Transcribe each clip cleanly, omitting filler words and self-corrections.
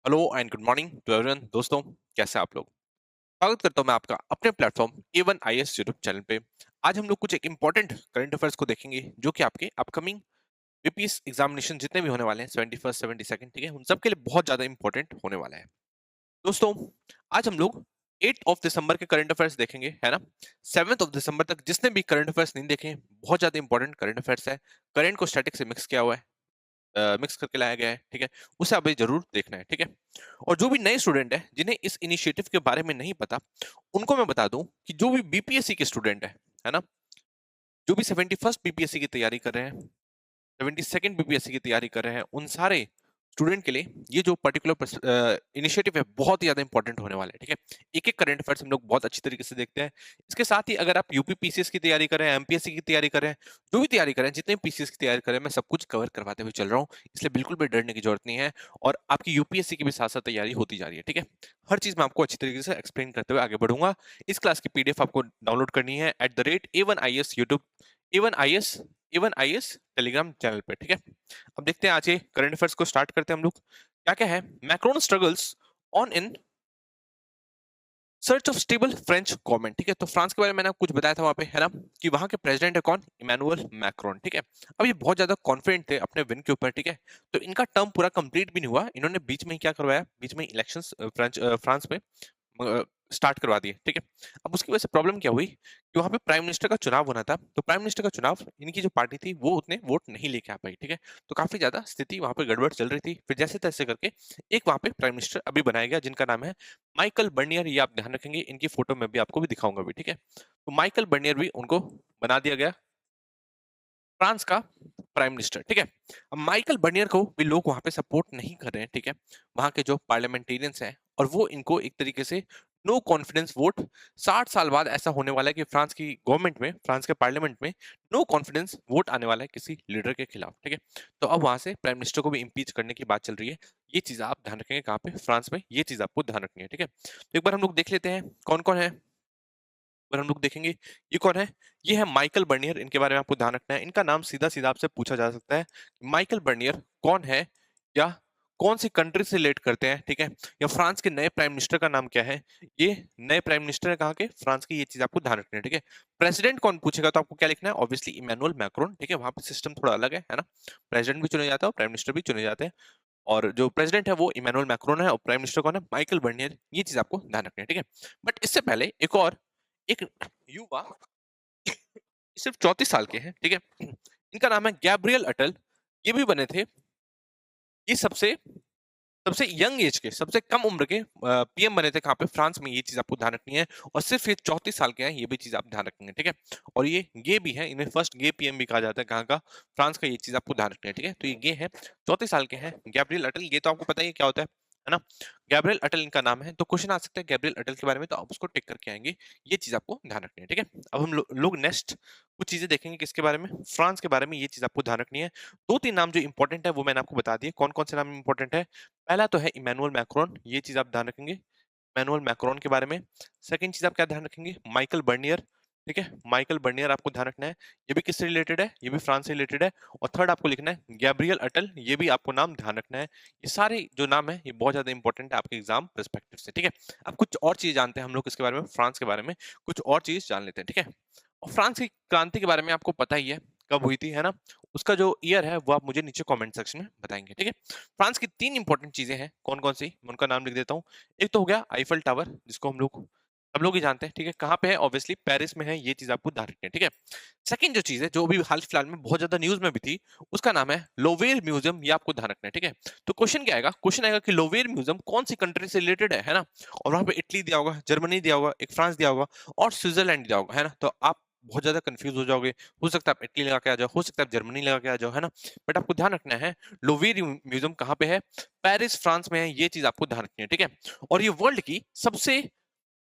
Hello and good morning to everyone. दोस्तों, कैसे हैं आप लोग? स्वागत करता हूं मैं आपका अपने platform A1 IS YouTube channel पे। आज हम लोग कुछ एक इंपॉर्टेंट करंट अफेयर्स को देखेंगे जो कि आपके अपकमिंग बीपीएस एग्जामिनेशन जितने भी होने वाले हैं 71st 72nd, ठीक है, उन सब के लिए बहुत ज्यादा इंपॉर्टेंट होने वाला है। दोस्तों, आज हम लोग 8 ऑफ दिसंबर के करंट अफेयर्स देखेंगे, है ना। 7 ऑफ दिसंबर तक जिसने भी करंट अफेयर्स नहीं देखे, बहुत ज्यादा इंपॉर्टेंट करंट अफेयर्स है। करंट को स्टैटिक से मिक्स किया हुआ है, मिक्स करके लाया गया है, ठीक है। उसे अभी जरूर देखना है, ठीक है। और जो भी नए स्टूडेंट है जिन्हें इस इनिशिएटिव के बारे में नहीं पता, उनको मैं बता दूं कि जो भी बीपीएससी के स्टूडेंट है ना, जो भी 71st बीपीएससी की तैयारी कर रहे हैं, 72nd बीपीएससी की तैयारी कर रहे हैं, उन सारे स्टूडेंट के लिए ये जो पर्टिकुलर इनिशिएटिव है बहुत ही ज्यादा इंपॉर्टेंट होने वाला है, ठीक है। एक एक करंट अफेयर्स हम लोग बहुत अच्छी तरीके से देखते हैं। इसके साथ ही अगर आप यूपी पीसीएस की तैयारी कर रहे हैं, एमपीएससी की तैयारी कर रहे हैं, जो भी तैयारी कर रहे हैं, जितने भी पीसीएस की तैयारी कर रहे हैं, मैं सब कुछ कवर करवाते हुए चल रहा हूँ, इसलिए बिल्कुल भी डरने की जरूरत नहीं है। और आपकी यूपीएससी की भी साथ साथ तैयारी होती जा रही है, ठीक है। हर चीज मैं आपको अच्छी तरीके से एक्सप्लेन करते हुए आगे बढ़ूंगा। इस क्लास की पीडीएफ आपको डाउनलोड करनी है @A1IS YouTube, A1IS Telegram channel पे, ठीक है। अब देखते हैं आज के करंट अफेयर्स को स्टार्ट करते हैं हम लोग। क्या क्या है? Macron struggles on in search of stable French government, ठीक है। तो फ्रांस के बारे में मैंने आपको कुछ बताया था वहां पे, है ना, कि वहां के प्रेसिडेंट है कौन? इमैनुअल मैक्रोन, ठीक है। अब ये बहुत ज्यादा कॉन्फिडेंट थे अपने विन के ऊपर, ठीक है। तो इनका टर्म पूरा कंप्लीट भी नहीं हुआ, इन्होंने बीच में ही क्या करवाया, बीच में इलेक्शंस फ्रांस में स्टार्ट करवा दिए, ठीक है। अब उसकी वजह से प्रॉब्लम क्या हुई कि वहां पे प्राइम मिनिस्टर का चुनाव होना था, तो प्राइम मिनिस्टर का चुनाव इनकी जो पार्टी थी वो उतने वोट नहीं लेके आ पाई, ठीक है। तो काफी ज्यादा स्थिति वहां पे गड़बड़ चल रही थी। फिर जैसे तैसे करके एक वहां पे प्राइम मिनिस्टर अभी बनाया गया जिनका नाम है माइकल बर्नियर। ये आप ध्यान रखेंगे, इनकी फोटो मैं भी आपको भी दिखाऊंगा भी, ठीक है। तो माइकल बर्नियर भी उनको बना दिया गया फ्रांस का प्राइम मिनिस्टर, ठीक है। अब माइकल बर्नियर को भी लोग वहां पे सपोर्ट नहीं कर रहे हैं, ठीक है। वहां के जो पार्लियामेंटेरियंस हैं और वो इनको एक तरीके से नो कॉन्फिडेंस वोट, 60 साल बाद ऐसा होने वाला है कि फ्रांस की गवर्नमेंट में, फ्रांस के पार्लियामेंट में नो कॉन्फिडेंस वोट आने वाला है किसी लीडर के खिलाफ, ठीक है। तो अब वहां से प्राइम मिनिस्टर को भी इम्पीच करने की बात चल रही है। ये चीज आप ध्यान रखेंगे, कहाँ पे? फ्रांस में। ये चीज आपको ध्यान रखनी है, ठीक है। तो एक बार हम लोग देख लेते हैं कौन कौन है। पर हम लोग देखेंगे ये कौन है। ये है माइकल बर्नियर, इनके बारे में आपको ध्यान रखना है। इनका नाम सीधा सीधा आपसे पूछा जा सकता है, माइकल बर्नियर कौन है, या कौन सी कंट्री से रिलेट करते हैं, ठीक है। या फ्रांस के नए प्राइम मिनिस्टर का नाम क्या है। ये नए प्राइम मिनिस्टर है कहाँ के? फ्रांस के। ये चीज आपको ध्यान रखनी है, ठीक है। प्रेसिडेंट कौन पूछेगा तो आपको क्या लिखना है? ऑब्वियसली इमैनुअल मैक्रोन, ठीक है। वहां पे सिस्टम थोड़ा अलग है ना। प्रेसिडेंट भी चुने जाता है और प्राइम मिनिस्टर भी चुने जाते हैं। और जो प्रेसिडेंट है वो इमैनुअल मैक्रोन है और प्राइम मिनिस्टर कौन है? Michael Barnier. ये चीज आपको ध्यान रखनी है, ठीक है। बट इससे पहले एक युवा सिर्फ 34 साल के हैं, ठीक है। इनका नाम है गैब्रियल अटल। ये भी बने थे, ये सबसे सबसे यंग एज के, सबसे कम उम्र के पीएम बने थे कहाँ पे? फ्रांस में। ये चीज आपको ध्यान रखनी है। और सिर्फ ये 34 साल के हैं, ये भी चीज आप ध्यान रखेंगे, ठीक है। और ये गे भी है, इन्हें फर्स्ट गे पीएम भी कहा जाता है कहाँ का? फ्रांस का। ये चीज आपको ध्यान रखनी है, ठीक है। तो ये गे है, 34 साल के हैं, गैब्रियल अटल। ये तो आपको पता ही है क्या होता है ना। गैब्रियल अटल इनका नाम है। तो क्वेश्चन आ सकता है गैब्रियल अटल के बारे में, तो आप उसको टिक करके आएंगे। ये चीज आपको ध्यान रखनी है, ठीक है। अब हम लोग नेक्स्ट कुछ चीजें देखेंगे किसके बारे में? फ्रांस के बारे में। ये चीज आपको ध्यान रखनी है। 2-3 नाम जो इंपॉर्टेंट है वो मैंने आपको बता दिए। कौन कौन से नाम इंपॉर्टेंट है? पहला तो है इमैनुअल मैक्रोन। ये चीज आप ध्यान रखेंगे, इमैनुअल मैक्रोन के बारे में। सेकंड चीज आप क्या ध्यान रखेंगे? माइकल बर्नियर, ठीक है। माइकल बर्नियर आपको ध्यान रखना है, ये भी किससे रिलेटेड है? ये भी फ्रांस से रिलेटेड है। और थर्ड आपको लिखना है गैब्रियल अटल। ये भी आपको नाम ध्यान रखना है। ये सारे जो नाम है ये बहुत ज्यादा इंपॉर्टेंट है आपके एग्जाम पर्सपेक्टिव से, ठीक है। अब कुछ और चीज जानते हैं हम लोग इसके बारे में, फ्रांस के बारे में कुछ और चीज जान लेते हैं, ठीक है। और फ्रांस की क्रांति के बारे में आपको पता ही है कब हुई थी, है ना। उसका जो ईयर है वो आप मुझे नीचे कमेंट सेक्शन में बताएंगे, ठीक है। फ्रांस की 3 इंपॉर्टेंट चीजें हैं, कौन कौन सी? मैं उनका नाम लिख देता हूँ। एक तो हो गया आईफल टावर, जिसको हम लोग ही जानते हैं, ठीक है। कहाँ पे है? ऑब्वियसली पेरिस में है। ये चीज आपको ध्यान रखनी है, ठीक है। सेकंड जो चीज है, जो अभी हाल फिलहाल में बहुत ज्यादा न्यूज में भी थी, उसका नाम है लोवेर म्यूजियम। ये आपको ध्यान रखना है, ठीक है। तो क्वेश्चन क्या आएगा? क्वेश्चन आएगा कि लोवेर म्यूजियम कौन सी कंट्री से रिलेटेड है ना। और वहां पे इटली दिया होगा, जर्मनी दिया होगा, एक फ्रांस दिया होगा और स्विट्जरलैंड दिया होगा, है ना। तो आप बहुत ज्यादा कंफ्यूज हो जाओगे। हो सकता है आप इटली लगा के आ जाओ, हो सकता है आप जर्मनी लगा के आ जाओ, है ना। बट आपको ध्यान रखना है लोवेर म्यूजियम कहाँ पे है? पेरिस फ्रांस में है। ये चीज आपको ध्यान रखनी है, ठीक है। और ये वर्ल्ड की सबसे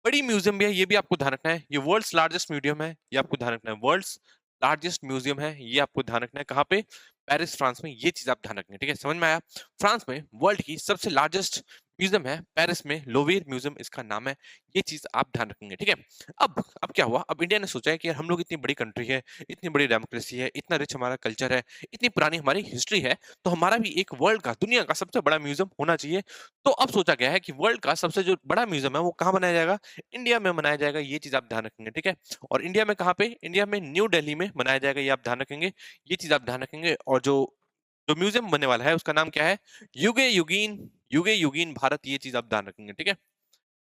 बड़ी म्यूजियम भी है, ये भी आपको ध्यान रखना है। ये वर्ल्ड्स लार्जेस्ट म्यूजियम है, ये आपको ध्यान रखना है। वर्ल्ड्स लार्जेस्ट म्यूजियम है, ये आपको ध्यान रखना है। कहाँ पे? पेरिस फ्रांस में। ये चीज आप ध्यान रखना है, ठीक है। समझ में आया? फ्रांस में वर्ल्ड की सबसे लार्जेस्ट म्यूजियम है पेरिस में, लोवेर म्यूजियम इसका नाम है। ये चीज आप ध्यान रखेंगे, ठीक है। अब क्या हुआ, अब इंडिया ने सोचा है कि यार हम लोग इतनी बड़ी कंट्री है, इतनी बड़ी डेमोक्रेसी है, इतना रिच हमारा कल्चर है, इतनी पुरानी हमारी हिस्ट्री है, तो हमारा भी एक वर्ल्ड का, दुनिया का सबसे बड़ा म्यूजियम होना चाहिए। तो अब सोचा गया है कि वर्ल्ड का सबसे जो बड़ा म्यूजियम है वो कहाँ बनाया जाएगा, इंडिया में बनाया जाएगा। ये चीज आप ध्यान रखेंगे, ठीक है। और इंडिया में कहाँ पे, इंडिया में न्यू दिल्ली में बनाया जाएगा, ये आप ध्यान रखेंगे। ये चीज आप ध्यान रखेंगे। और जो जो म्यूजियम बनने वाला है उसका नाम क्या है, युगे युगीन भारत। ये चीज आप ध्यान रखेंगे, ठीक है।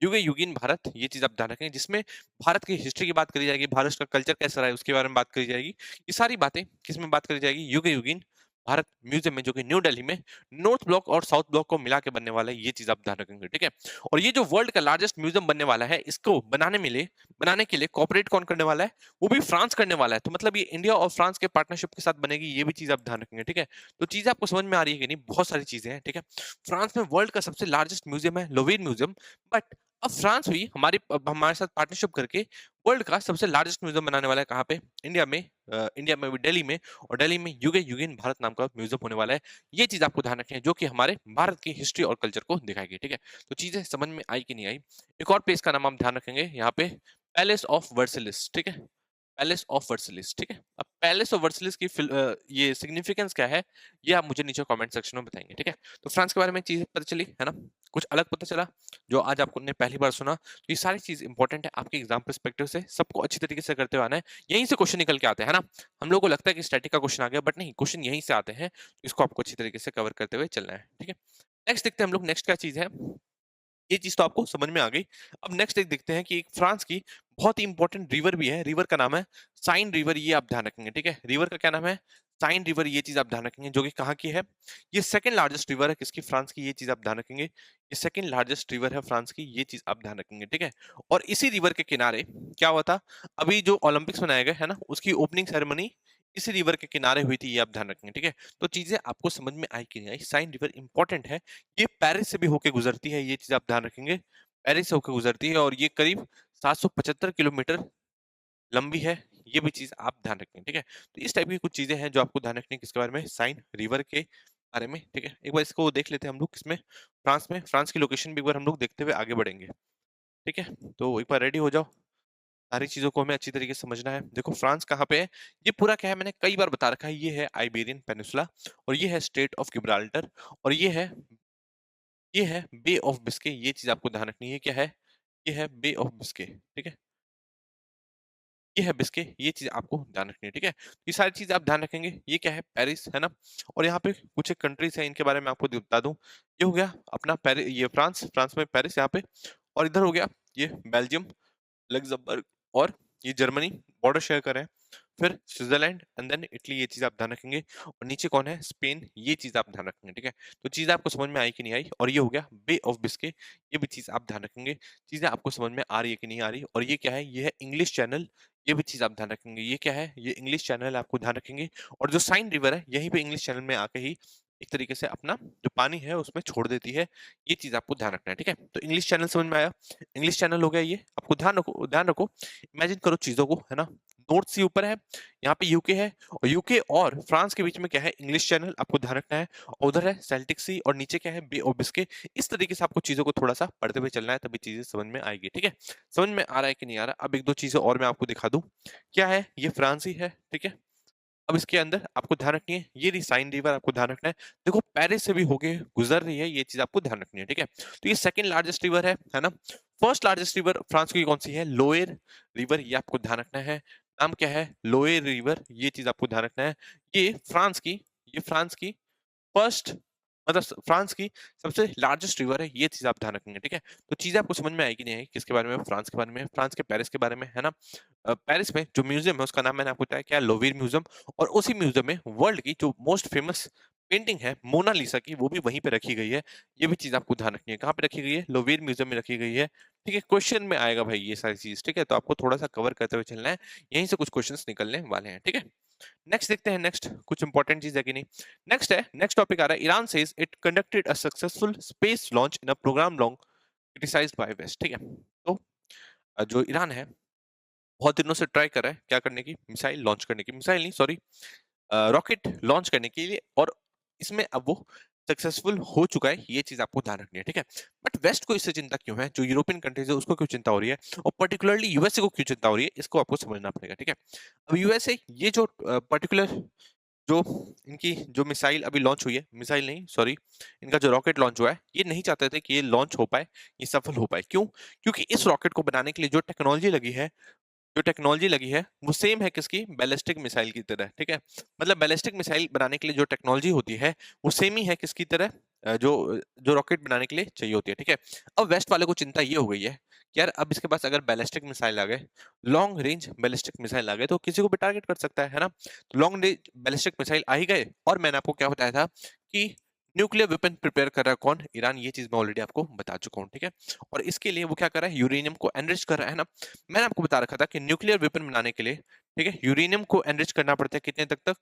युगे युगीन भारत, ये चीज आप ध्यान रखेंगे, जिसमें भारत की हिस्ट्री की बात करी जाएगी, भारत का कल्चर कैसा रहा है उसके बारे में बात करी जाएगी। ये सारी बातें किसमें बात करी जाएगी, युगे युगीन भारत म्यूजियम में, जो कि न्यू दिल्ली में नॉर्थ ब्लॉक और साउथ ब्लॉक को मिला के बनने वाला है। ये चीज आप ध्यान रखेंगे, ठीक है। और ये जो वर्ल्ड का लार्जेस्ट म्यूजियम बनने वाला है, इसको बनाने के लिए कॉपरेट कौन करने वाला है, वो भी फ्रांस करने वाला है। तो मतलब ये इंडिया और फ्रांस के पार्टनरशिप के साथ बनेगी। ये भी चीज आप ध्यान रखेंगे, ठीक है। तो चीजें आपको समझ में आ रही है कि नहीं, बहुत सारी चीजें हैं, ठीक है। फ्रांस में वर्ल्ड का सबसे लार्जेस्ट म्यूजियम है, लोवेर म्यूजियम। बट अब फ्रांस भी हमारे साथ पार्टनरशिप करके वर्ल्ड का सबसे लार्जेस्ट म्यूजियम बनाने वाला है। कहाँ पे, इंडिया में भी, दिल्ली में। और दिल्ली में युगे युगीन भारत नाम का म्यूजियम होने वाला है। ये चीज आपको ध्यान रखनी है, जो कि हमारे भारत की हिस्ट्री और कल्चर को दिखाएगी, ठीक है। तो चीजें समझ में आई कि नहीं आई। एक और प्लेस का नाम आप ध्यान रखेंगे यहाँ पे, पैलेस ऑफ वर्सलिस, ठीक है। पैलेस ऑफ वर्सलिस, ठीक है। अब पैलेस ऑफ वर्सलिस की ये सिग्निफिकेंस क्या है, ये आप मुझे नीचे कमेंट सेक्शन में बताएंगे, ठीक है। तो फ्रांस के बारे में चीजें पता चली है ना, कुछ अलग पता चला जो आज आपको ने पहली बार सुना। तो ये सारी चीज इंपॉर्टेंट है आपके एग्जाम पर्सपेक्टिव से, सबको अच्छी तरीके से करते हुए आना है। यहीं से क्वेश्चन निकल के आते हैं, है ना। हम लोग को लगता है कि स्टैटिक का क्वेश्चन आ गया, बट नहीं, क्वेश्चन यहीं से आते हैं। इसको आपको अच्छी तरीके से कवर करते हुए चलना है, ठीक है। नेक्स्ट देखते हैं हम लोग, नेक्स्ट क्या चीज है। ये चीज तो आपको समझ में आ गई। अब नेक्स्ट एक देखते हैं कि एक फ्रांस की बहुत ही इंपॉर्टेंट रिवर भी है, रिवर का नाम है साइन रिवर। ये आप ध्यान रखेंगे, ठीक है। रिवर का क्या नाम है, साइन रिवर। ये चीज आप ध्यान रखेंगे, जो कि कहाँ की है, ये सेकंड लार्जेस्ट रिवर है किसकी, फ्रांस की। ये चीज आप ध्यान रखेंगे, ये सेकंड लार्जेस्ट रिवर है फ्रांस की। ये चीज आप ध्यान रखेंगे, ठीक है। और इसी रिवर के किनारे क्या हुआ था, अभी जो ओलंपिक्स मनाए गए है ना, उसकी ओपनिंग सेरेमनी इसी रिवर के किनारे हुई थी। ये आप ध्यान रखेंगे, ठीक है। तो चीजें आपको समझ में आई कि नहीं आई। साइन रिवर इंपॉर्टेंट है, ये पेरिस से भी होके गुजरती है। ये चीज आप ध्यान रखेंगे, पेरिस से होकर गुजरती है, और ये करीब 775 किलोमीटर लंबी है। ये भी चीज आप ध्यान रखें, ठीक है। तो इस टाइप की कुछ चीजें हैं जो आपको ध्यान रखनी है किसके बारे में, साइन रिवर के बारे में, ठीक है। एक बार इसको देख लेते हैं हम लोग, किसमें, फ्रांस में। फ्रांस की लोकेशन भी एक बार हम लोग देखते हुए आगे बढ़ेंगे, ठीक है। तो एक बार रेडी हो जाओ, सारी चीजों को हमें अच्छी तरीके से समझना है। देखो फ्रांस कहाँ पे है, ये पूरा क्या है, मैंने कई बार बता रखा है। ये है आइबेरियन पेनिसुला, और ये है स्टेट ऑफ गिब्राल्टर, और ये है बे ऑफ बिस्के। ये चीज आपको ध्यान रखनी है, क्या है, ये है बे ऑफ बिस्के, ठीक है। ये है बिस्के, ये चीज आपको ध्यान रखनी है, ठीक है। तो ये सारी चीज आप ध्यान रखेंगे। ये क्या है, पेरिस है ना। और यहाँ पे कुछ एक कंट्रीज है, इनके बारे में आपको बता दूं। ये हो गया अपना पेरिस, ये फ्रांस, फ्रांस में पेरिस यहाँ पे। और इधर हो गया ये बेल्जियम, लग्जमबर्ग, और ये जर्मनी बॉर्डर शेयर कर रहे हैं। फिर स्विट्जरलैंड एंड देन इटली। ये चीज आप ध्यान रखेंगे। और नीचे कौन है, स्पेन। ये चीज आप ध्यान रखेंगे, ठीक है। तो चीज आपको समझ में आई कि नहीं आई। और ये हो गया बे ऑफ बिस्के, ये भी चीज आप ध्यान रखेंगे। चीजें आपको समझ में आ रही है कि नहीं आ रही। और ये क्या है, ये है इंग्लिश चैनल। ये भी चीज आप ध्यान रखेंगे। ये क्या है, ये इंग्लिश चैनल आपको ध्यान रखेंगे। और जो साइन रिवर है, यहीं पे इंग्लिश चैनल में आके ही एक तरीके से अपना जो पानी है उसमें छोड़ देती है। ये चीज आपको ध्यान रखना है, ठीक है। तो इंग्लिश चैनल समझ में आया, इंग्लिश चैनल हो गया। ये आपको ध्यान रखो। इमेजिन करो चीजों को, है ना। नॉर्थ सी ऊपर है, यहाँ पे यूके है, और यूके और फ्रांस के बीच में क्या है, इंग्लिश चैनल आपको ध्यान रखना है। और उधर है सेल्टिक सी, और नीचे क्या है, बे ऑफ बिस्के। इस तरीके से आपको चीजों को थोड़ा सा पढ़ते हुए चलना है, तभी चीजें समझ में आएगी, ठीक है। समझ में आ रहा है कि नहीं आ रहा। अब एक दो चीजें और मैं आपको दिखा दूं। क्या है, ये फ्रांस ही है, ठीक है। अब इसके अंदर आपको ध्यान रखनी है, ये रही साइन रिवर, आपको ध्यान रखना है। देखो पेरिस से भी होके गुजर रही है, ये चीज आपको ध्यान रखनी है, ठीक है। तो ये सेकंड लार्जेस्ट रिवर है ना। फर्स्ट लार्जेस्ट रिवर फ्रांस की कौन सी है, लोएर रिवर। ये आपको ध्यान रखना है, नाम क्या है, लोएर रिवर। ये चीज आपको ध्यान रखना है। ये फ्रांस की ये फ्रांस की फर्स्ट, मतलब फ्रांस की सबसे लार्जेस्ट रिवर है। ये चीज आप ध्यान रखेंगे, ठीक है। तो चीजें आपको समझ में आएगी नहीं आएगी, किसके बारे में, फ्रांस के बारे में, फ्रांस के पेरिस के बारे में, है ना। पेरिस में जो म्यूजियम है उसका नाम मैंने आपको बताया, क्या, लोवीर म्यूजियम। और उसी म्यूजियम में वर्ल्ड की जो मोस्ट फेमस पेंटिंग है मोनालिसा की, वो भी वहीं पे रखी गई है। ये भी चीज आपको ध्यान रखनी है, कहाँ पे रखी गई है, लोवीर म्यूजियम में रखी गई है, ठीक है। क्वेश्चन में आएगा भाई ये सारी चीज, ठीक है। तो आपको थोड़ा सा कवर करते हुए चलना है, यहीं से कुछ क्वेश्चंस निकलने वाले हैं, ठीक है। नेक्स्ट देखते हैं, नेक्स्ट कुछ इंपॉर्टेंट चीज है कि नहीं। नेक्स्ट टॉपिक आ रहा है, Iran says it conducted a successful space launch in a programme long criticised by west, ठीक है। तो जो ईरान है बहुत दिनों से ट्राई कर रहा है क्या करने की, मिसाइल लॉन्च करने की, मिसाइल नहीं सॉरी, रॉकेट लॉन्च करने के लिए। और इसमें अब वो सक्सेसफुल हो चुका है, ये चीज आपको ध्यान रखनी है, ठीक है। बट वेस्ट को इससे चिंता क्यों है, जो यूरोपियन कंट्रीज है उसको क्यों चिंता हो रही है, और पर्टिकुलरली यूएसए को क्यों चिंता हो रही है, इसको आपको समझना पड़ेगा, ठीक है। अब यूएसए ये जो पर्टिकुलर जो इनकी जो मिसाइल अभी लॉन्च हुई है, मिसाइल नहीं सॉरी, इनका जो रॉकेट लॉन्च हुआ है, ये नहीं चाहते थे कि ये लॉन्च हो पाए, ये सफल हो पाए। क्यों? क्योंकि इस रॉकेट को बनाने के लिए जो टेक्नोलॉजी लगी है वो सेम है किसकी, बैलिस्टिक मिसाइल की तरह, ठीक है। मतलब बैलिस्टिक मिसाइल बनाने के लिए जो टेक्नोलॉजी होती है वो सेम ही है किसकी तरह, जो जो रॉकेट बनाने के लिए चाहिए होती है, ठीक है। अब वेस्ट वाले को चिंता ये हो गई है कि यार अब इसके पास अगर बैलिस्टिक मिसाइल आ गए, लॉन्ग रेंज बैलिस्टिक मिसाइल आ गए, तो किसी को भी टारगेट कर सकता है ना। तो लॉन्ग रेंज बैलिस्टिक मिसाइल आ ही गए, और मैंने आपको क्या बताया था कि न्यूक्लियर वेपन प्रिपेयर कर रहा है कौन, ईरान, ये चीज मैं ऑलरेडी आपको बता चुका हूँ, ठीक है। और इसके लिए वो क्या कर रहा है, यूरेनियम को एनरिच कर रहा है ना। मैंने आपको बता रखा था कि न्यूक्लियर वेपन बनाने के लिए, ठीक है, यूरेनियम को एनरिच करना पड़ता है कितने तक,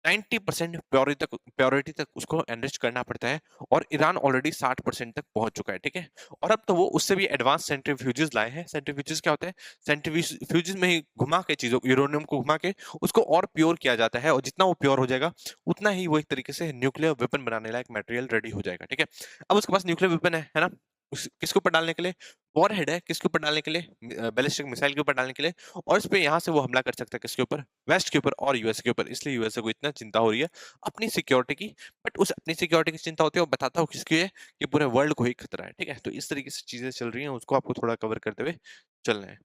90% प्योरिटी तक उसको एनरिच करना पड़ता है, और ईरान ऑलरेडी 60% तक पहुंच चुका है, ठीक है। और अब तो वो उससे भी एडवांस सेंट्रीफ्यूजेस लाए हैं। सेंट्रीफ्यूजेस क्या होता है, सेंट्रीफ्यूजेस में ही घुमा के चीजों यूरेनियम को घुमा के उसको और प्योर किया जाता है, और जितना वो प्योर हो जाएगा उतना ही वो एक तरीके से न्यूक्लियर वेपन बनाने लायक मटेरियल रेडी हो जाएगा, ठीक है। अब उसके पास न्यूक्लियर वेपन है ना, किसके ऊपर डालने के लिए, वॉरहेड है किसके ऊपर डालने के लिए, बैलिस्टिक मिसाइल के ऊपर डालने के लिए, और इस पे यहाँ से वो हमला कर सकता है किसके ऊपर, वेस्ट के ऊपर और यूएस के ऊपर। इसलिए यूएसए को इतना चिंता हो रही है अपनी सिक्योरिटी की। बट उस अपनी सिक्योरिटी की चिंता होती है, वो बताता हूँ किसकी है, कि पूरे वर्ल्ड को ही खतरा है, ठीक है। तो इस तरीके से चीजें चल रही हैं, उसको आपको थोड़ा कवर करते हुए चलना है।